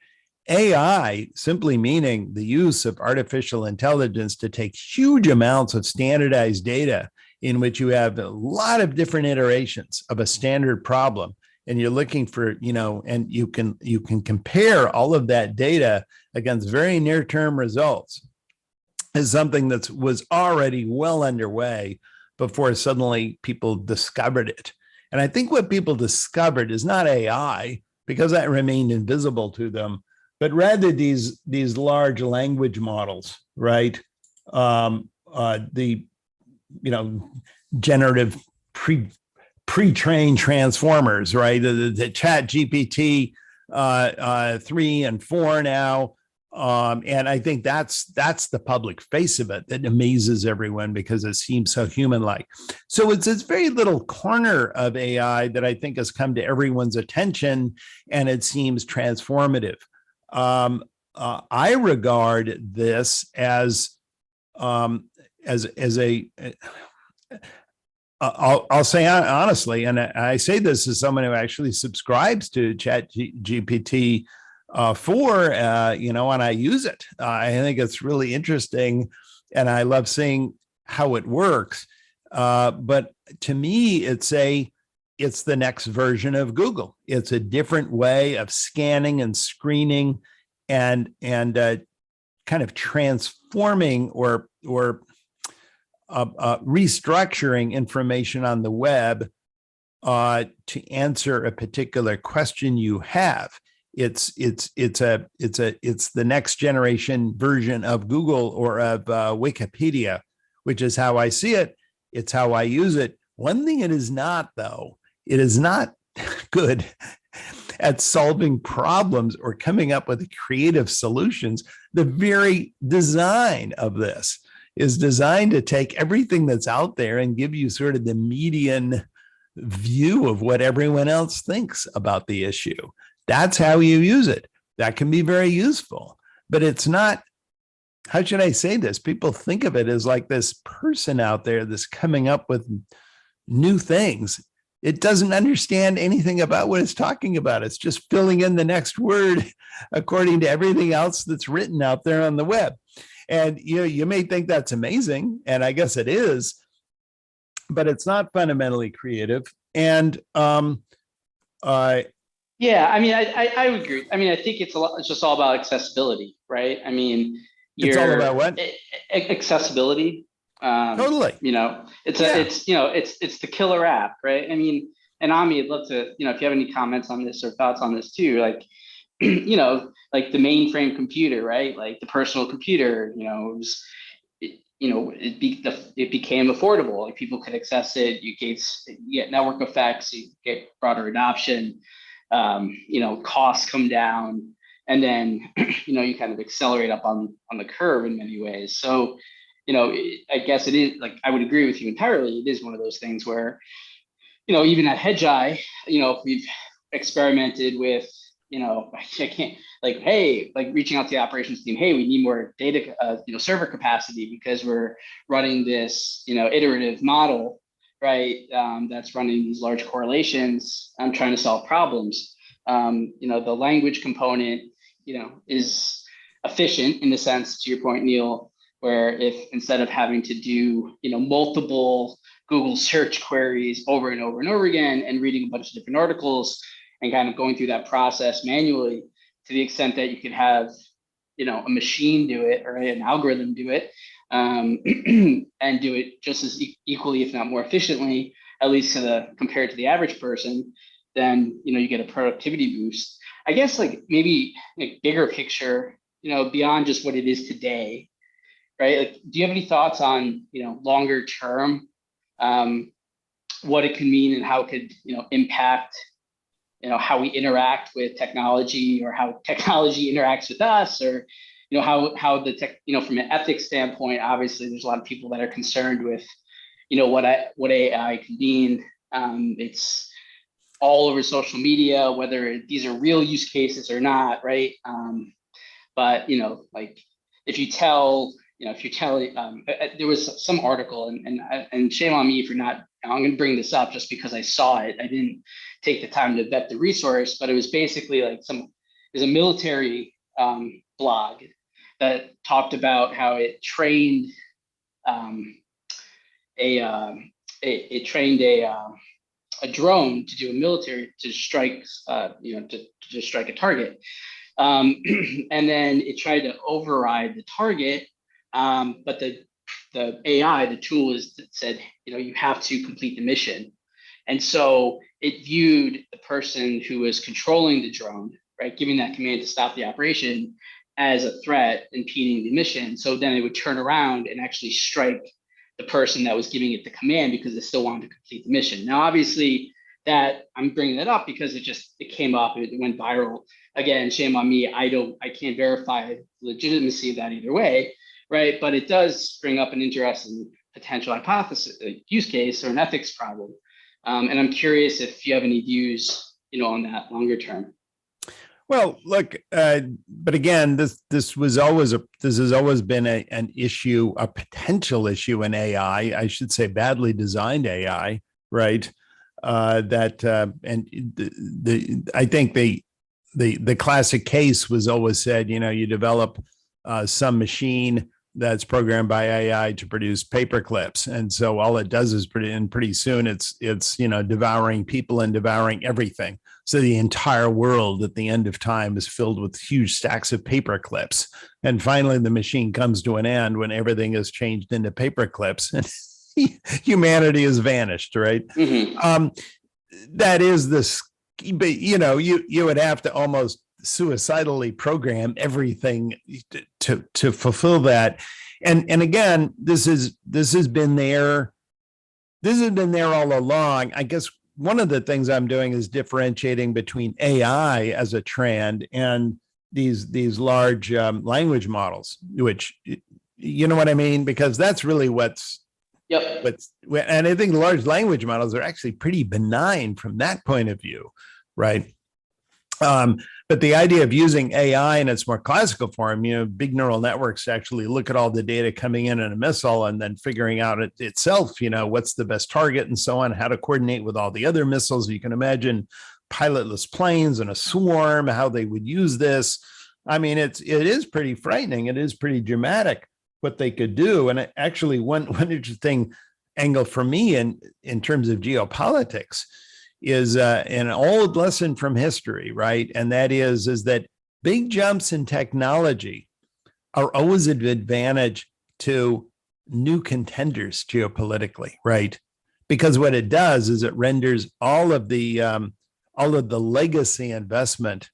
AI simply meaning the use of artificial intelligence to take huge amounts of standardized data in which you have a lot of different iterations of a standard problem, and you're looking for, and you can compare all of that data against very near-term results, is something that was already well underway before suddenly people discovered it. And I think what people discovered is not AI, because that remained invisible to them, but rather these large language models, right? Generative pre-trained transformers, right? The chat GPT 3 and 4 now. And I think that's the public face of it that amazes everyone, because it seems so human-like. So it's this very little corner of AI that I think has come to everyone's attention, and it seems transformative. I regard this as a I'll say honestly, and I say this as someone who actually subscribes to Chat GPT 4, and I use it. I think it's really interesting, and I love seeing how it works. But to me, it's the next version of Google. It's a different way of scanning and screening and kind of transforming or restructuring information on the web to answer a particular question you have. It's the next generation version of Google or of Wikipedia, which is how I see it. It's how I use it. One thing it is not, though, it is not good at solving problems or coming up with creative solutions. The very design of this is designed to take everything that's out there and give you sort of the median view of what everyone else thinks about the issue. That's how you use it. That can be very useful, but it's not, how should I say this? People think of it as like this person out there that's coming up with new things. It doesn't understand anything about what it's talking about. It's just filling in the next word according to everything else that's written out there on the web. And you may think that's amazing, and I guess it is, but it's not fundamentally creative. And yeah, I mean, I would agree. I mean, I think it's just all about accessibility, right? I mean, it's all about what? Accessibility. Totally. It's the killer app, right? I mean, and Ami, I'd love to, if you have any comments on this or thoughts on this too, like, like the mainframe computer, right? Like the personal computer, it became affordable. Like people could access it. You get network effects. You get broader adoption. Costs come down, and then you kind of accelerate up on the curve in many ways. So, I guess it is, like, I would agree with you entirely. It is one of those things where, even at Hedgeye, we've experimented with, I can't, like, hey, like reaching out to the operations team, hey, we need more data, server capacity because we're running this, iterative model, right? That's running these large correlations. I'm trying to solve problems. The language component, is efficient in the sense, to your point, Neil, where if instead of having to do, multiple Google search queries over and over and over again and reading a bunch of different articles and kind of going through that process manually, to the extent that you could have, a machine do it or an algorithm do it, and do it just as equally, if not more efficiently, at least compared to the average person, then, you get a productivity boost. I guess, like, maybe a bigger picture, beyond just what it is today, right? Like, do you have any thoughts on, longer term, what it can mean and how it could, impact, how we interact with technology, or how technology interacts with us, or, how the tech, from an ethics standpoint, obviously there's a lot of people that are concerned with, what AI can mean. It's all over social media, whether these are real use cases or not, right? But, like, if you tell, there was some article, and shame on me for not, I'm going to bring this up just because I saw it. I didn't take the time to vet the resource, but it was basically like there's a military blog that talked about how it trained a drone to do a military to strike, to strike a target. And then it tried to override the target, but the AI, the tool said, you have to complete the mission. And so it viewed the person who was controlling the drone, right, giving that command to stop the operation, as a threat, impeding the mission. So then it would turn around and actually strike the person that was giving it the command because it still wanted to complete the mission. Now, obviously, that I'm bringing that up because it came up, it went viral. Again, shame on me. I can't verify legitimacy of that either way, right? But it does bring up an interesting potential hypothesis, a use case, or an ethics problem. And I'm curious if you have any views, on that longer term. Well, look, but again, this has always been an issue, a potential issue in AI. I should say, badly designed AI, right? I think the classic case was always said, you develop some machine that's programmed by AI to produce paper clips. And so all it does is pretty soon it's devouring people and devouring everything. So the entire world at the end of time is filled with huge stacks of paper clips. And finally, the machine comes to an end when everything is changed into paper clips and humanity has vanished, right? Mm-hmm. That is this, but you would have to almost suicidally program everything to fulfill that. And again, this has been there all along. I guess one of the things I'm doing is differentiating between AI as a trend and these large language models, which, you know what I mean? Because that's really and I think large language models are actually pretty benign from that point of view, right? But the idea of using AI in its more classical form, big neural networks actually look at all the data coming in a missile and then figuring out itself, what's the best target and so on, how to coordinate with all the other missiles. You can imagine pilotless planes and a swarm, how they would use this. I mean, it is pretty frightening. It is pretty dramatic what they could do. And actually, one interesting angle for me in terms of geopolitics is an old lesson from history, right? And that is that big jumps in technology are always an advantage to new contenders geopolitically, right? Because what it does is it renders all of the legacy investment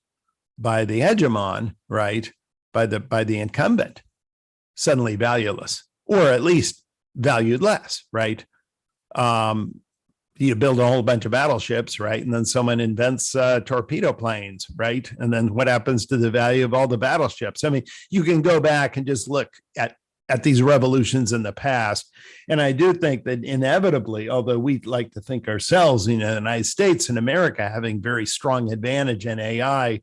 by the hegemon, right, by the incumbent, suddenly valueless, or at least valued less, right? You build a whole bunch of battleships, right? And then someone invents torpedo planes, right? And then what happens to the value of all the battleships? I mean, you can go back and just look at these revolutions in the past. And I do think that inevitably, although we like to think ourselves, the United States and America having very strong advantage in AI,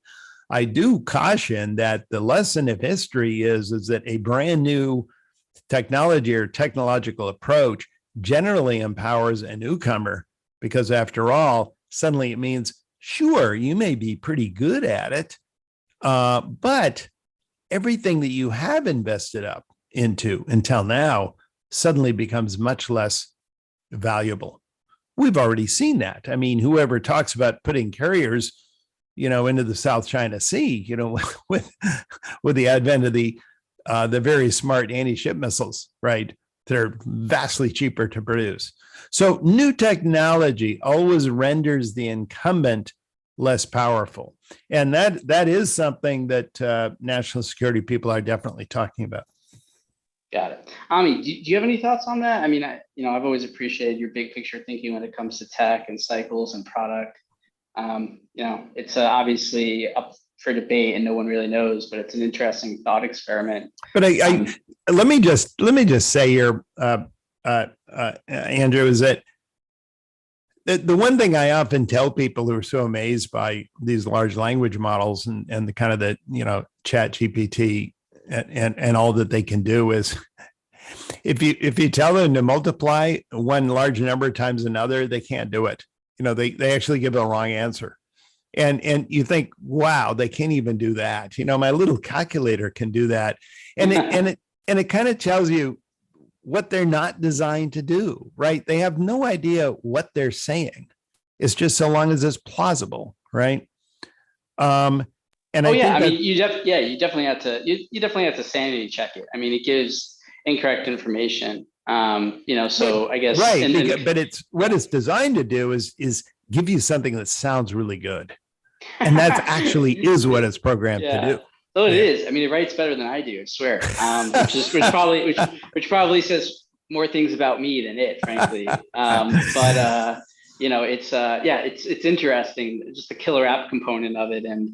I do caution that the lesson of history is that a brand new technology or technological approach generally empowers a newcomer, because after all, suddenly it means, sure, you may be pretty good at it, but everything that you have invested up into until now suddenly becomes much less valuable. We've already seen that. I mean, whoever talks about putting carriers, into the South China Sea, with the advent of the very smart anti-ship missiles, right? They're vastly cheaper to produce. So new technology always renders the incumbent less powerful. And that is something that national security people are definitely talking about. Got it. Ami, do you have any thoughts on that? I mean, I've always appreciated your big picture thinking when it comes to tech and cycles and product. It's obviously up for debate and no one really knows, but it's an interesting thought experiment. But let me just say here, Andrew, is that the one thing I often tell people who are so amazed by these large language models and the kind of the Chat GPT and all that they can do is, if you tell them to multiply one large number times another, they can't do it. They actually give the wrong answer. And you think, wow, they can't even do that. My little calculator can do that. And it kind of tells you what they're not designed to do, right? They have no idea what they're saying. It's just so long as it's plausible, right? You definitely have to sanity check it. I mean, it gives incorrect information. So I guess right. But what it's designed to do is give you something that sounds really good. And that actually is what it's programmed to do. Oh, it is. I mean, it writes better than I do, I swear. Which probably says more things about me than it, frankly. It's interesting, just the killer app component of it, and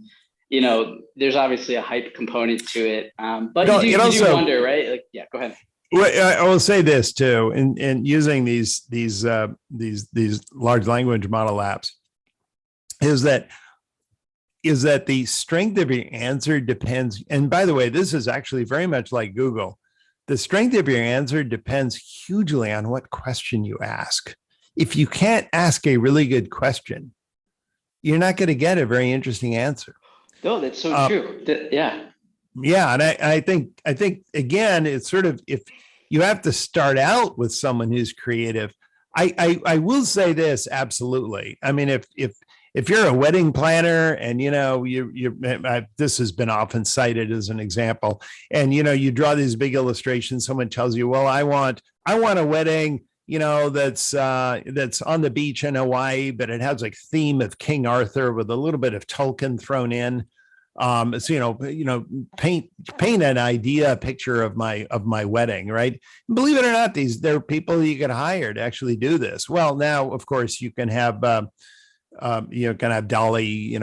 there's obviously a hype component to it. But you do wonder, right? Like, yeah, go ahead. Well, I will say this too, in using these large language model apps, is that the strength of your answer depends. And by the way, this is actually very much like Google. The strength of your answer depends hugely on what question you ask. If you can't ask a really good question, you're not going to get a very interesting answer. No, that's so true. Yeah, and I think again, it's sort of, if you have to start out with someone who's creative. I will say this, absolutely. I mean, if you're a wedding planner and this has been often cited as an example, and you draw these big illustrations, someone tells you, well, I want a wedding, that's on the beach in Hawaii, but it has like theme of King Arthur with a little bit of Tolkien thrown in. So paint an idea, a picture of my wedding, right? Believe it or not, there are people you can hire to actually do this. Well, now of course you can have Dolly,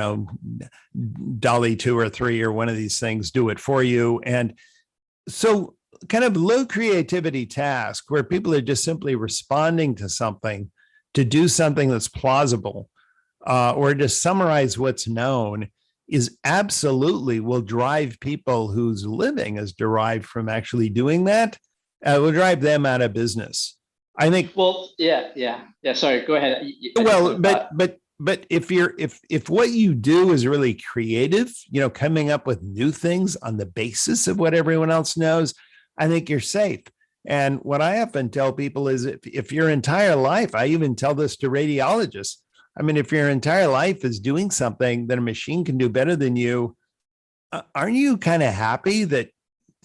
Dolly 2 or 3 or one of these things do it for you, and so kind of low creativity task where people are just simply responding to something to do something that's plausible, or to summarize what's known, is absolutely will drive people whose living is derived from actually doing that. Will drive them out of business, I think. Well, yeah. Sorry, go ahead. Well, but if what you do is really creative, coming up with new things on the basis of what everyone else knows, I think you're safe. And what I often tell people is, if your entire life, I even tell this to radiologists, I mean, if your entire life is doing something that a machine can do better than you, aren't you kind of happy that,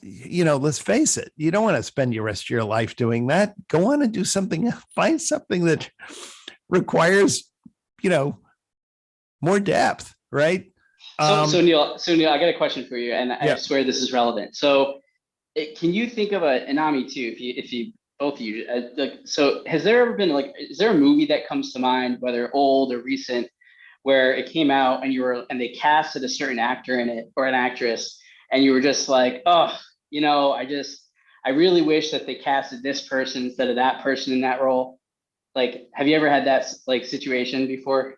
let's face it, you don't want to spend the rest of your life doing that. Go on and do something, find something that requires, more depth, right? So Neil, I got a question for you, and I swear this is relevant. So can you think of and Ami too, if you both of you, so has there ever been is there a movie that comes to mind, whether old or recent, where it came out and they casted a certain actor in it or an actress, and you were just like, oh, I really wish that they casted this person instead of that person in that role? Like, have you ever had that situation before?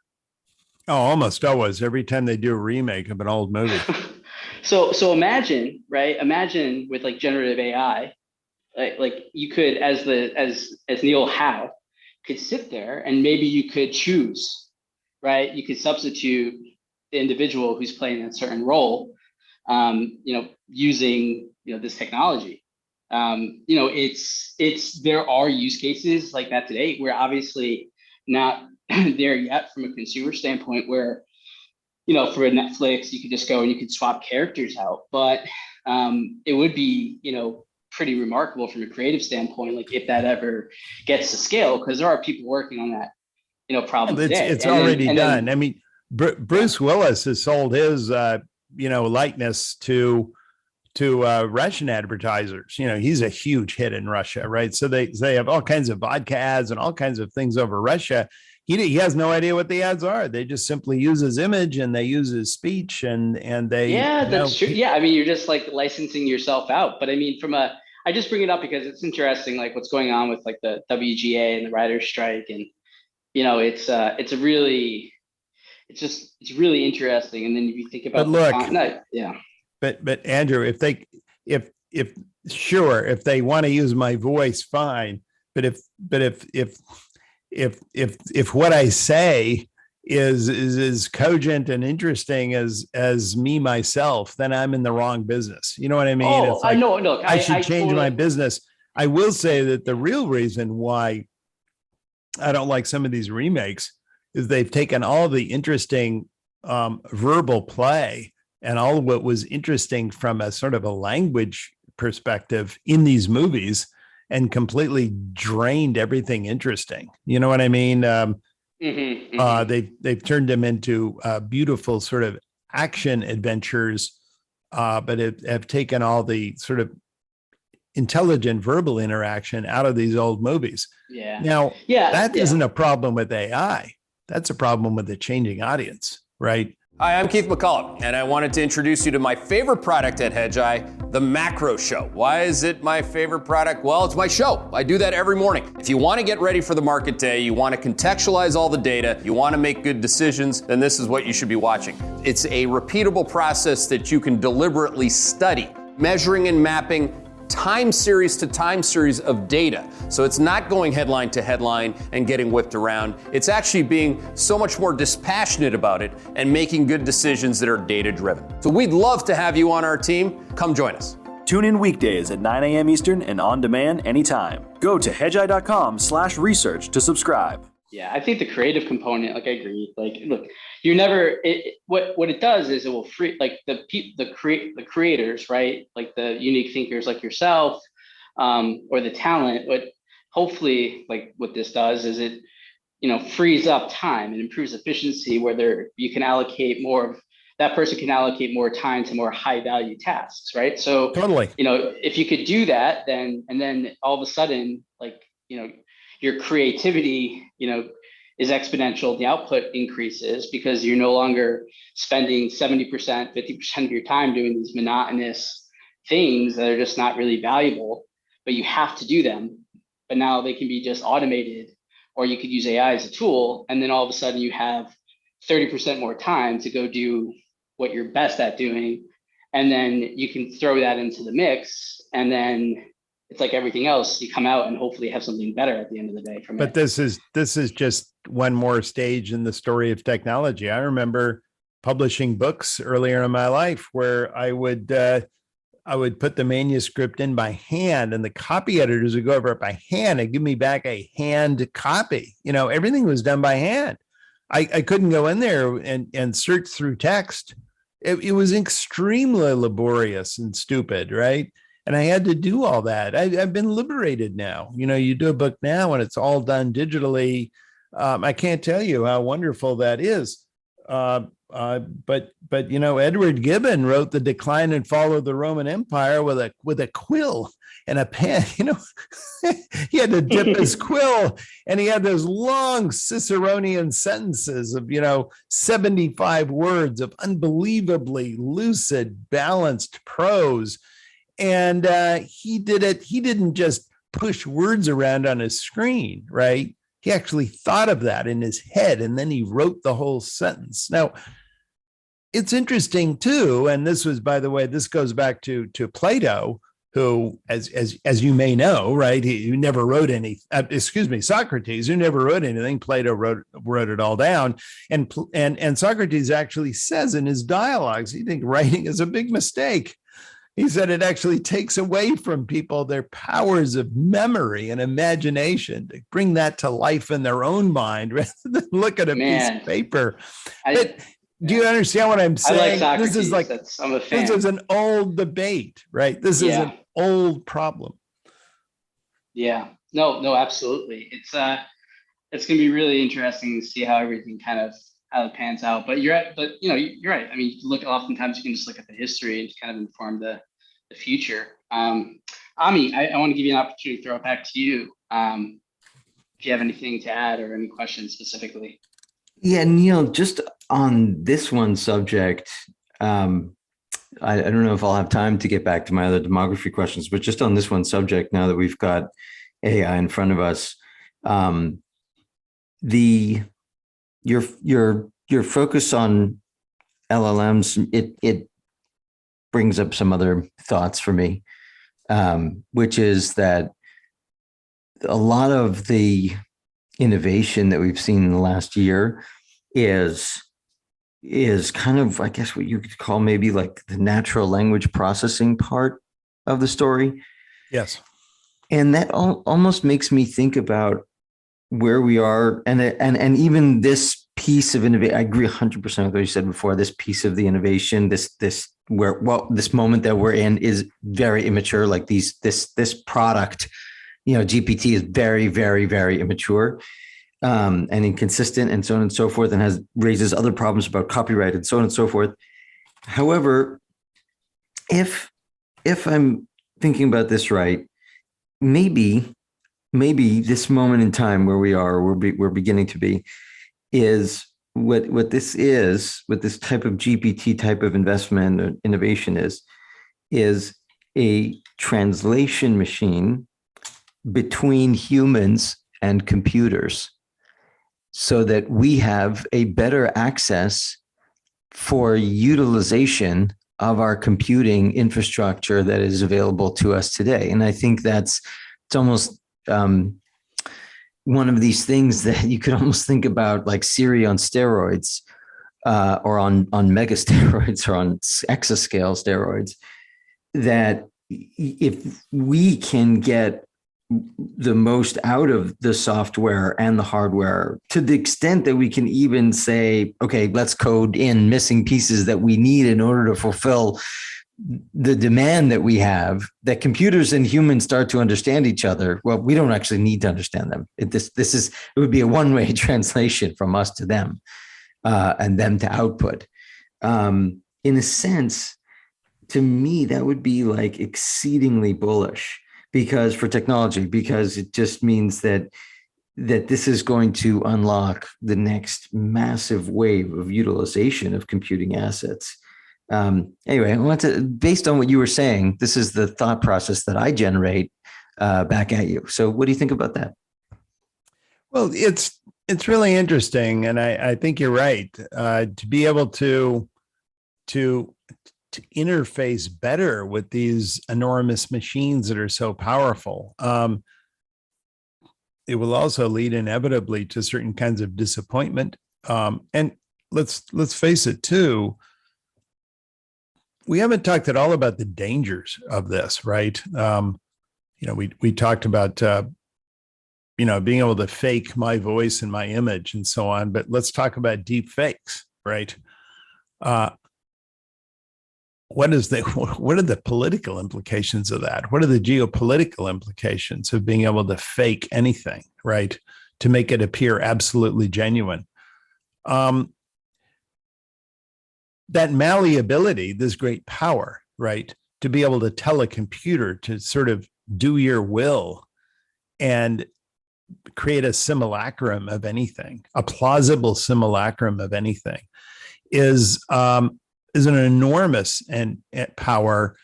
Oh, almost always. Every time they do a remake of an old movie. So imagine, right? Imagine with generative AI, like you could, as Neil Howe, could sit there and maybe you could choose, right? You could substitute the individual who's playing a certain role, using this technology. There are use cases like that today. We're obviously not there yet from a consumer standpoint, where for a Netflix you could just go and you could swap characters out, but it would be pretty remarkable from a creative standpoint, if that ever gets to scale, because there are people working on that problem today. It's already done. I mean, Bruce Willis has sold his likeness to Russian advertisers. He's a huge hit in Russia, right? So they have all kinds of vodka ads and all kinds of things over Russia. He has no idea what the ads are. They just simply use his image and they use his speech and they. Yeah, that's true. Yeah, I mean, you're just licensing yourself out. But I mean, I just bring it up because it's interesting, what's going on with the WGA and the writers' strike, and it's really interesting. And then if you think about, But Andrew, if they want to use my voice, fine. But if what I say is cogent and interesting as me myself, then I'm in the wrong business. You know what I mean? Oh, I know. Look, I should change my business. I will say that the real reason why I don't like some of these remakes is they've taken all the interesting verbal play and all of what was interesting from a sort of a language perspective in these movies and completely drained everything interesting. You know what I mean? They've turned them into beautiful sort of action adventures, but have taken all the sort of intelligent verbal interaction out of these old movies. Yeah. Now, that isn't a problem with AI. That's a problem with the changing audience, right? Hi, I'm Keith McCullough, and I wanted to introduce you to my favorite product at Hedgeye, the Macro Show. Why is it my favorite product? Well, it's my show. I do that every morning. If you want to get ready for the market day, you want to contextualize all the data, you want to make good decisions, then this is what you should be watching. It's a repeatable process that you can deliberately study, measuring and mapping time series to time series of data. So it's not going headline to headline and getting whipped around. It's actually being so much more dispassionate about it and making good decisions that are data driven. So we'd love to have you on our team. Come join us. Tune in weekdays at 9 a.m. Eastern and on demand anytime. Go to hedgeye.com/research to subscribe. Yeah, I think the creative component, like I agree. Like, look, you're never. What it does is it will free like the creators, right? Like the unique thinkers like yourself, or the talent. What hopefully, like what this does is it, frees up time and improves efficiency. Where you can allocate more of that person can allocate more time to more high value tasks, right? So Totally. if you could do that, then all of a sudden, like, your creativity, is exponential. The output increases because you're no longer spending 70%, 50% of your time doing these monotonous things that are just not really valuable, but you have to do them. But now they can be just automated, or you could use AI as a tool. And then all of a sudden you have 30% more time to go do what you're best at doing. And then you can throw that into the mix. And then it's like everything else, you come out and hopefully have something better at the end of the day from it. But this is just one more stage in the story of technology. I remember publishing books earlier in my life where I would put the manuscript in by hand, and the copy editors would go over it by hand and give me back a hand copy. Everything was done by hand. I couldn't go in there and search through text. It was extremely laborious and stupid, right? And I had to do all that. I've been liberated now. You do a book now and it's all done digitally. I can't tell you how wonderful that is. But Edward Gibbon wrote The Decline and Fall of the Roman Empire with a quill and a pen. He had to dip his quill, and he had those long Ciceronian sentences of 75 words of unbelievably lucid, balanced prose. And he did it. He didn't just push words around on his screen, right? He actually thought of that in his head, and then he wrote the whole sentence. Now, it's interesting too, and this was, by the way, this goes back to Plato, who, as you may know, right, he never wrote any. Socrates, who never wrote anything. Plato wrote it all down, and Socrates actually says in his dialogues, he thinks writing is a big mistake. He said it actually takes away from people their powers of memory and imagination to bring that to life in their own mind rather than look at a piece of paper. Do you understand what I'm saying? I like Socrates. I'm a fan. This is an old debate, right? This is an old problem. Yeah. No, absolutely. It's going to be really interesting to see how everything how it pans out. But you're right. I mean, oftentimes you can just look at the history and kind of inform the future. Ami, I want to give you an opportunity to throw it back to you. If you have anything to add or any questions specifically. Yeah, Neil, just on this one subject, I don't know if I'll have time to get back to my other demography questions, but just on this one subject, now that we've got AI in front of us, your focus on LLMs, it brings up some other thoughts for me, which is that a lot of the innovation that we've seen in the last year is kind of, I guess, what you could call maybe like the natural language processing part of the story. Yes. And that almost makes me think about where we are, and even this piece of innovation. I agree 100% with what you said before. This piece of the innovation, this moment that we're in is very immature. Like this product, GPT is very, very, very immature and inconsistent, and so on and so forth, and raises other problems about copyright and so on and so forth. However, if I'm thinking about this right, maybe this moment in time where we're beginning to be, is what this type of GPT type of investment or innovation is a translation machine between humans and computers, so that we have a better access for utilization of our computing infrastructure that is available to us today. And I think it's almost one of these things that you could almost think about like Siri on steroids, or on mega steroids, or on exascale steroids, that if we can get the most out of the software and the hardware, to the extent that we can even say, okay, let's code in missing pieces that we need in order to fulfill the demand that we have, that computers and humans start to understand each other. Well, we don't actually need to understand them. It would be a one-way translation from us to them, and them to output. In a sense, to me, that would be like exceedingly bullish for technology, because it just means that this is going to unlock the next massive wave of utilization of computing assets. Anyway, based on what you were saying, this is the thought process that I generate back at you. So what do you think about that? Well, it's really interesting. And I think you're right. To be able to interface better with these enormous machines that are so powerful. It will also lead inevitably to certain kinds of disappointment. And let's face it too, we haven't talked at all about the dangers of this, right? We talked about being able to fake my voice and my image and so on, but let's talk about deep fakes, right? What are the political implications of that? What are the geopolitical implications of being able to fake anything, right? To make it appear absolutely genuine. That malleability, this great power, right? To be able to tell a computer to sort of do your will and create a simulacrum of anything, a plausible simulacrum of anything, is an enormous and power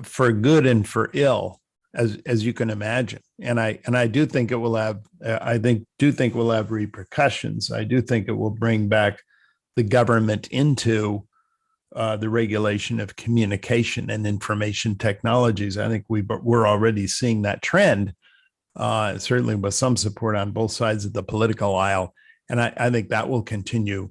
for good and for ill, as you can imagine. And I do think it will have will have repercussions. I do think it will bring back the government into the regulation of communication and information technologies. I think we're already seeing that trend, certainly with some support on both sides of the political aisle. And I think that will continue.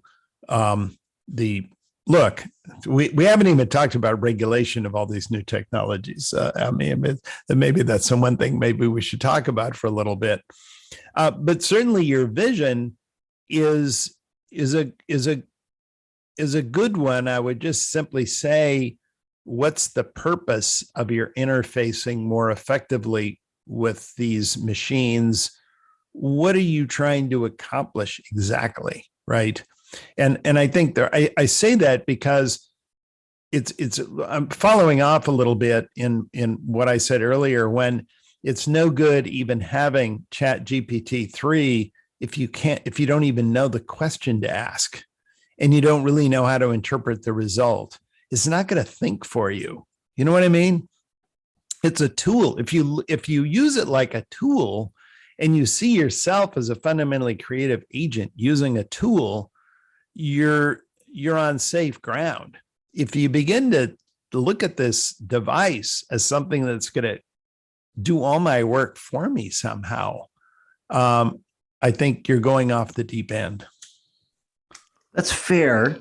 Look, we haven't even talked about regulation of all these new technologies. Maybe that's the one thing maybe we should talk about for a little bit. But certainly your vision is a good one. I would just simply say, what's the purpose of your interfacing more effectively with these machines? What are you trying to accomplish exactly, right? And I think I say that because I'm following off a little bit in what I said earlier, when it's no good even having Chat GPT-3 if you don't even know the question to ask, and you don't really know how to interpret the result. It's not going to think for you. You know what I mean? It's a tool. If you use it like a tool, and you see yourself as a fundamentally creative agent using a tool, you're on safe ground. If you begin to look at this device as something that's going to do all my work for me somehow, I think you're going off the deep end. That's fair.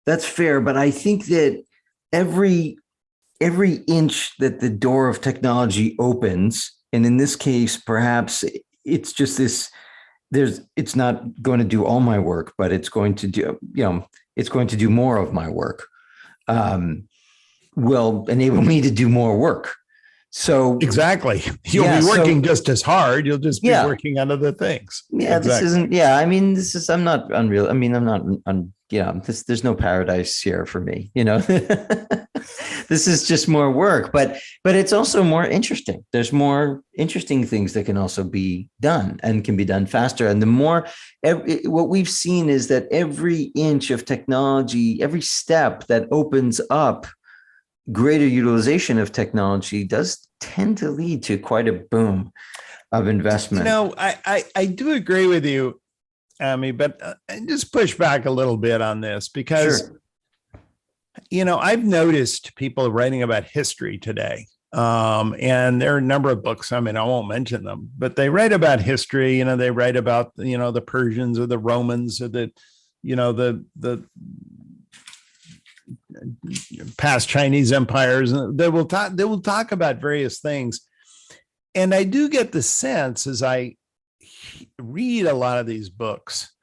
But I think that every inch that the door of technology opens, and in this case, perhaps it's just this, it's not going to do all my work, but it's going to do more of my work, will enable me to do more work. So exactly, you'll be working just as hard. You'll just be working on other things. Yeah, exactly. I'm not unreal. There's no paradise here for me. This is just more work, but it's also more interesting. There's more interesting things that can also be done and can be done faster. And the more, what we've seen is that every inch of technology, every step that opens up greater utilization of technology does tend to lead to quite a boom of investment. I do agree with you, Ami, but I just push back a little bit on this, because I've noticed people writing about history today. And there are a number of books. I mean, I won't mention them, but they write about history. They write about, the Persians or the Romans or the past Chinese empires. They will talk about various things. And I do get the sense as I read a lot of these books,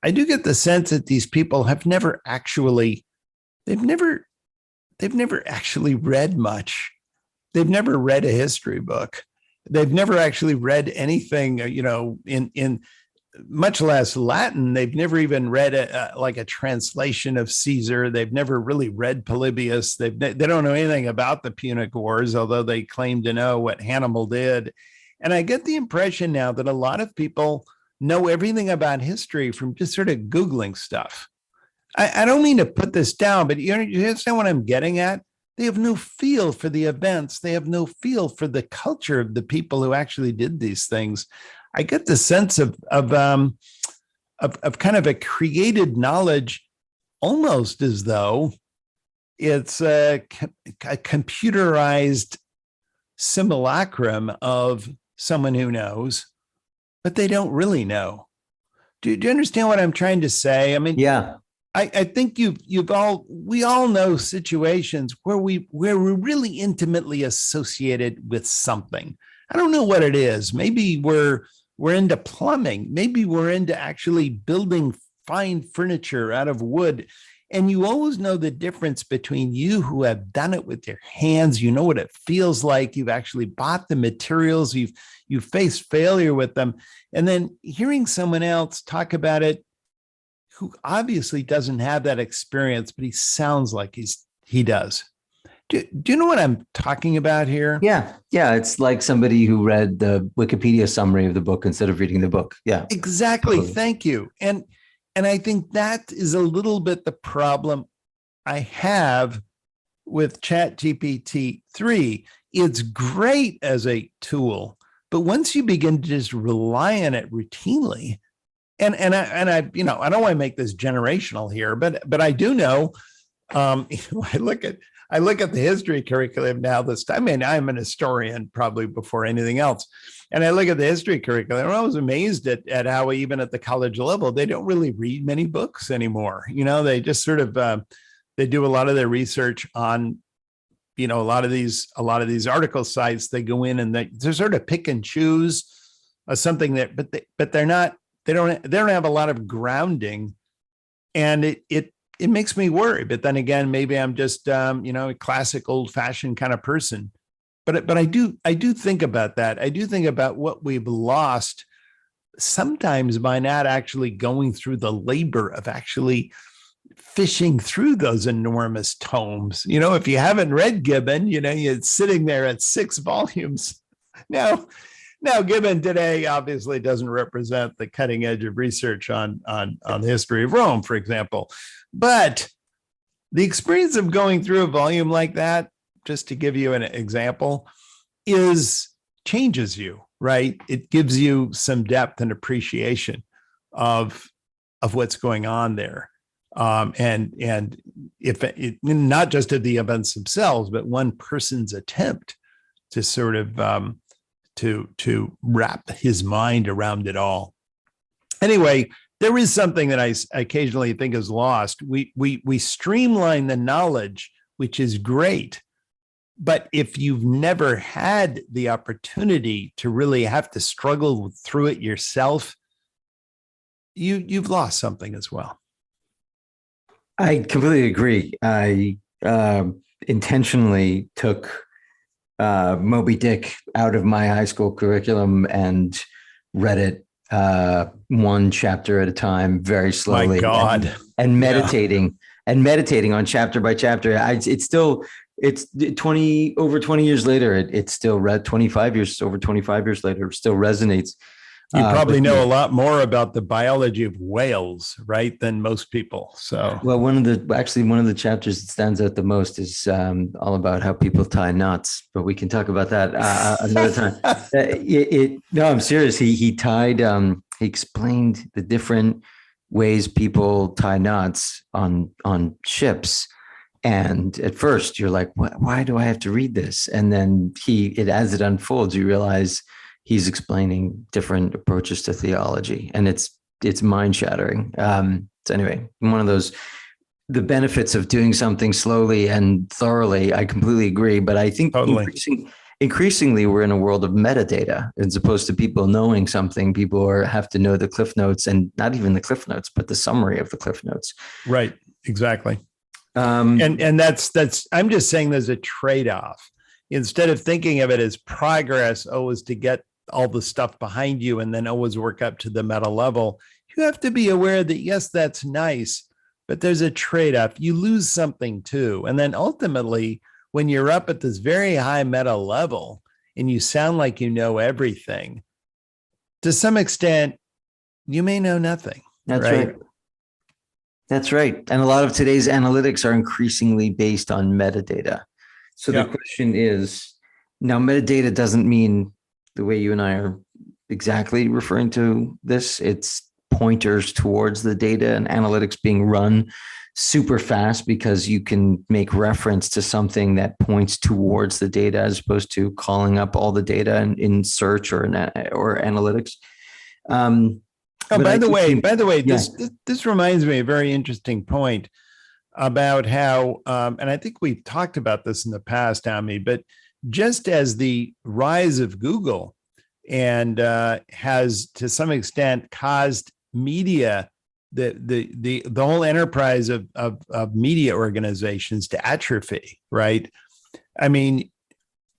I do get the sense that these people have never actually read much. They've never read a history book. They've never actually read anything, in much less Latin. They've never even read a translation of Caesar. They've never really read Polybius. They don't know anything about the Punic Wars, although they claim to know what Hannibal did. And I get the impression now that a lot of people know everything about history from just sort of Googling stuff. I don't mean to put this down, but you understand what I'm getting at? They have no feel for the events. They have no feel for the culture of the people who actually did these things. I get the sense of kind of a created knowledge, almost as though it's a computerized simulacrum of someone who knows, but they don't really know. Do you understand what I'm trying to say? I mean, Yeah. I think we all know situations where we're really intimately associated with something. I don't know what it is. Maybe we're into plumbing. Maybe we're into actually building fine furniture out of wood. And you always know the difference between you who have done it with your hands. You know what it feels like. You've actually bought the materials. You've faced failure with them. And then hearing someone else talk about it who obviously doesn't have that experience, but he sounds like he does. Do you know what I'm talking about here? Yeah. It's like somebody who read the Wikipedia summary of the book instead of reading the book. Yeah, exactly. Totally. Thank you. And I think that is a little bit the problem I have with ChatGPT 3. It's great as a tool, but once you begin to just rely on it routinely, and I don't want to make this generational here, but I do know, I look at the history curriculum now this time. I mean, I'm an historian probably before anything else. And I look at the history curriculum, and I was amazed at how even at the college level, they don't really read many books anymore. They just sort of, they do a lot of their research on, a lot of these article sites. They go in and they sort of pick and choose something that, but they're not, they don't have a lot of grounding, and it makes me worry. But then again, maybe I'm just a classic old fashioned kind of person. But I do think about that. I do think about what we've lost sometimes by not actually going through the labor of actually fishing through those enormous tomes. If you haven't read Gibbon, you're sitting there at 6 volumes. Now, Gibbon today obviously doesn't represent the cutting edge of research on the history of Rome, for example. But the experience of going through a volume like that, just to give you an example, changes you, right? It gives you some depth and appreciation of what's going on there. And if it, not just of the events themselves, but one person's attempt to sort of to wrap his mind around it all. Anyway, there is something that I occasionally think is lost. We streamline the knowledge, which is great. But if you've never had the opportunity to really have to struggle through it yourself, you've lost something as well. I completely agree. I intentionally took Moby Dick out of my high school curriculum and read it one chapter at a time, very slowly. My God. And meditating on chapter by chapter. It's 20 years later. It's still read 25 years later, still resonates. You probably know a lot more about the biology of whales, right, than most people. So, well, one of the chapters that stands out the most is all about how people tie knots. But we can talk about that another time. No, I'm serious. He explained the different ways people tie knots on ships, And at first you're like, why do I have to read this? And then as it unfolds, you realize he's explaining different approaches to theology, and it's mind shattering. So anyway, one of those, the benefits of doing something slowly and thoroughly, I completely agree. But I think Totally. increasingly we're in a world of metadata, as opposed to people knowing something. People have to know the cliff notes, and not even the cliff notes, but the summary of the cliff notes. Right. Exactly. And that's I'm just saying there's a trade-off. Instead of thinking of it as progress, always to get all the stuff behind you and then always work up to the meta level, you have to be aware that, yes, that's nice, but there's a trade-off. You lose something too. And then ultimately, when you're up at this very high meta level and you sound like you know everything, to some extent, you may know nothing. That's right. That's right. And a lot of today's analytics are increasingly based on metadata. So the question is, now metadata doesn't mean the way you and I are exactly referring to this. It's pointers towards the data, and analytics being run super fast because you can make reference to something that points towards the data, as opposed to calling up all the data in search or analytics. By the way, this reminds me of a very interesting point about how, and I think we've talked about this in the past, Ami, but just as the rise of Google and has to some extent caused media, the whole enterprise of media organizations to atrophy, right? I mean,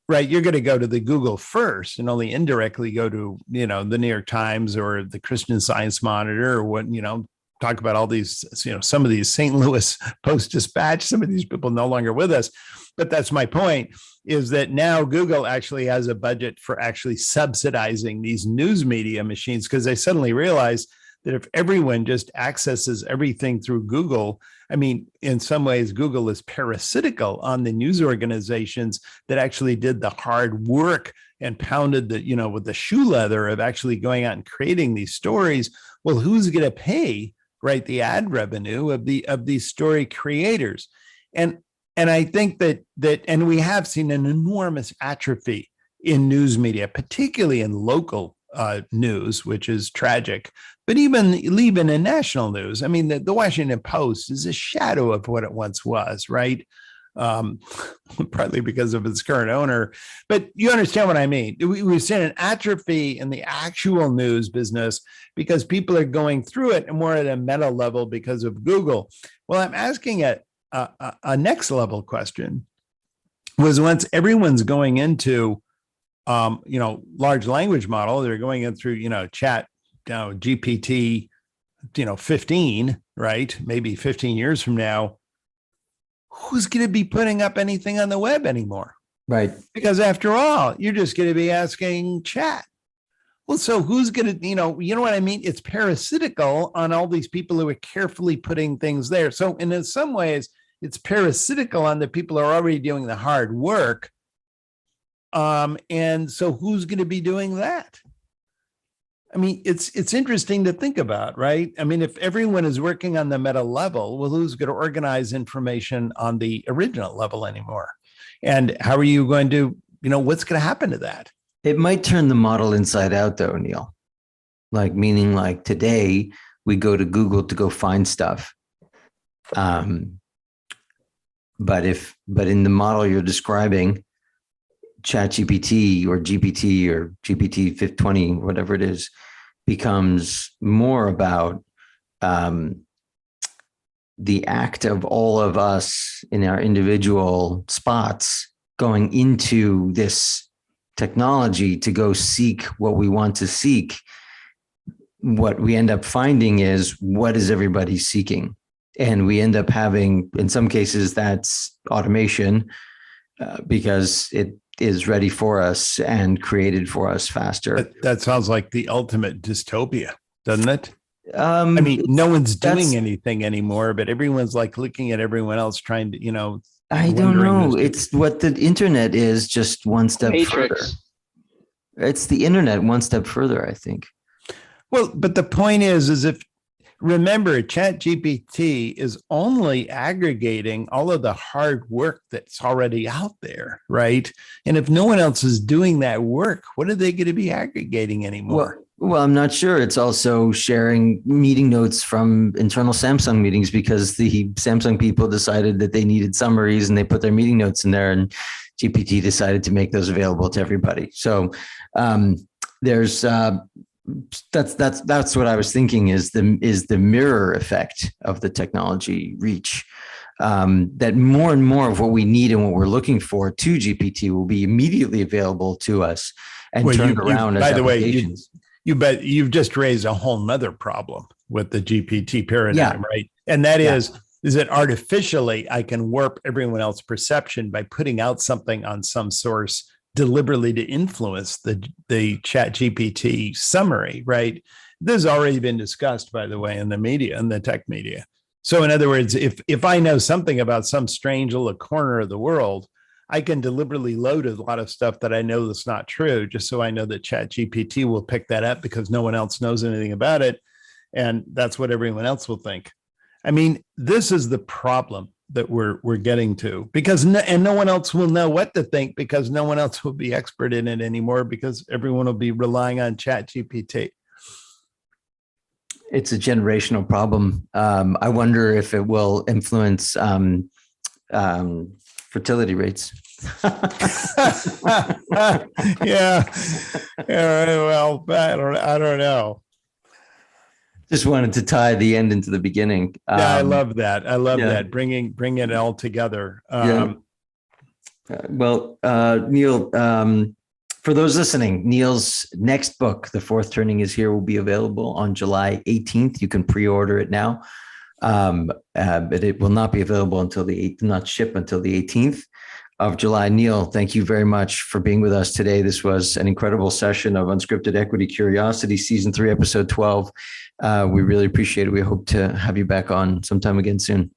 right, you're going to go to the Google first and only indirectly go to, the New York Times or the Christian Science Monitor, or talk about all these, some of these St. Louis Post-Dispatch, some of these people no longer with us. But that's my point, is that now Google actually has a budget for actually subsidizing these news media machines, because they suddenly realize that if everyone just accesses everything through Google, I mean, in some ways, Google is parasitical on the news organizations that actually did the hard work and pounded with the shoe leather of actually going out and creating these stories. Well, who's going to pay, right, the ad revenue of these story creators? And I think that and we have seen an enormous atrophy in news media, particularly in local news, which is tragic, but even in national news. I mean, the Washington Post is a shadow of what it once was, right? Partly because of its current owner, but you understand what I mean. We've seen an atrophy in the actual news business because people are going through it, and we're at a meta level because of Google. Well, I'm asking a next level question, was once everyone's going into large language model, they're going in through, chat, GPT, 15, right? Maybe 15 years from now, who's going to be putting up anything on the web anymore? Right. Because after all, you're just going to be asking chat. Well, so who's going to, you know what I mean? It's parasitical on all these people who are carefully putting things there. So in some ways, it's parasitical on the people who are already doing the hard work. And so who's going to be doing that? I mean, it's interesting to think about, right? I mean, if everyone is working on the meta level, well, who's going to organize information on the original level anymore? And how are you going to, what's going to happen to that? It might turn the model inside out, though, Neil. Meaning today we go to Google to go find stuff. But in the model you're describing, ChatGPT or GPT or GPT 520, whatever it is, becomes more about the act of all of us in our individual spots going into this technology to go seek what we want to seek. What we end up finding is, what is everybody seeking? And we end up having, in some cases, that's automation because it is ready for us and created for us faster. That sounds like the ultimate dystopia, doesn't it? I mean, no one's doing anything anymore, but everyone's looking at everyone else trying to, I don't know. It's what the internet is, just one step further. It's the internet one step further, I think. Well, but the point is if remember, ChatGPT is only aggregating all of the hard work that's already out there, right? And if no one else is doing that work, what are they going to be aggregating anymore? Well, I'm not sure. It's also sharing meeting notes from internal Samsung meetings because the Samsung people decided that they needed summaries and they put their meeting notes in there, and GPT decided to make those available to everybody. So there's that's what I was thinking is the mirror effect of the technology reach. That more and more of what we need and what we're looking for to GPT will be immediately available to us and turned around as applications. You bet you've just raised a whole nother problem with the GPT paradigm, right? And that is that artificially I can warp everyone else's perception by putting out something on some source deliberately to influence the Chat GPT summary, right? This has already been discussed, by the way, in the media, in the tech media. So in other words, if I know something about some strange little corner of the world, I can deliberately load a lot of stuff that I know that's not true, just so I know that Chat GPT will pick that up because no one else knows anything about it. And that's what everyone else will think. I mean, this is the problem that we're getting to, because no one else will know what to think because no one else will be expert in it anymore because everyone will be relying on Chat GPT. It's a generational problem. I wonder if it will influence fertility rates. Yeah. Well, I don't know. Just wanted to tie the end into the beginning. Yeah, I love that. I love that. Bringing it all together. Neil, for those listening, Neil's next book, The Fourth Turning Is Here, will be available on July 18th. You can pre-order it now. But it will not be available until not ship until the 18th of July. Neil, thank you very much for being with us today. This was an incredible session of Unscripted Equity Curiosity, Season 3, Episode 12. We really appreciate it. We hope to have you back on sometime again soon.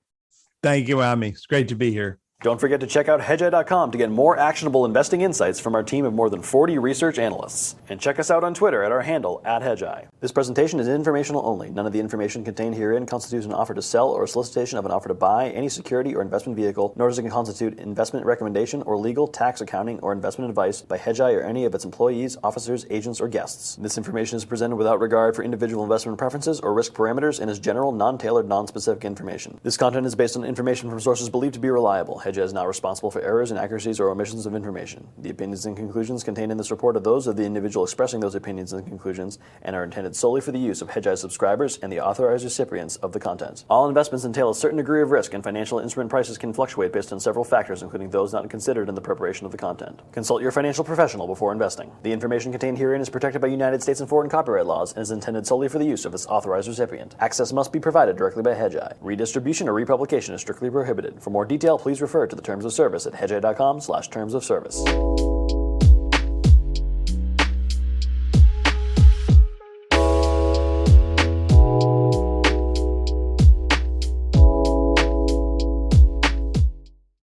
Thank you, Ami. It's great to be here. Don't forget to check out Hedgeye.com to get more actionable investing insights from our team of more than 40 research analysts. And check us out on Twitter at our handle, @Hedgeye. This presentation is informational only. None of the information contained herein constitutes an offer to sell or a solicitation of an offer to buy any security or investment vehicle, nor does it constitute investment recommendation or legal, tax, accounting, or investment advice by Hedgeye or any of its employees, officers, agents, or guests. This information is presented without regard for individual investment preferences or risk parameters and is general, non-tailored, non-specific information. This content is based on information from sources believed to be reliable. Hedgeye is not responsible for errors, inaccuracies, or omissions of information. The opinions and conclusions contained in this report are those of the individual expressing those opinions and conclusions and are intended solely for the use of Hedgeye subscribers and the authorized recipients of the content. All investments entail a certain degree of risk, and financial instrument prices can fluctuate based on several factors, including those not considered in the preparation of the content. Consult your financial professional before investing. The information contained herein is protected by United States and foreign copyright laws and is intended solely for the use of its authorized recipient. Access must be provided directly by Hedgeye. Redistribution or republication is strictly prohibited. For more detail, please refer to the terms of service at hedgeye.com/terms of service.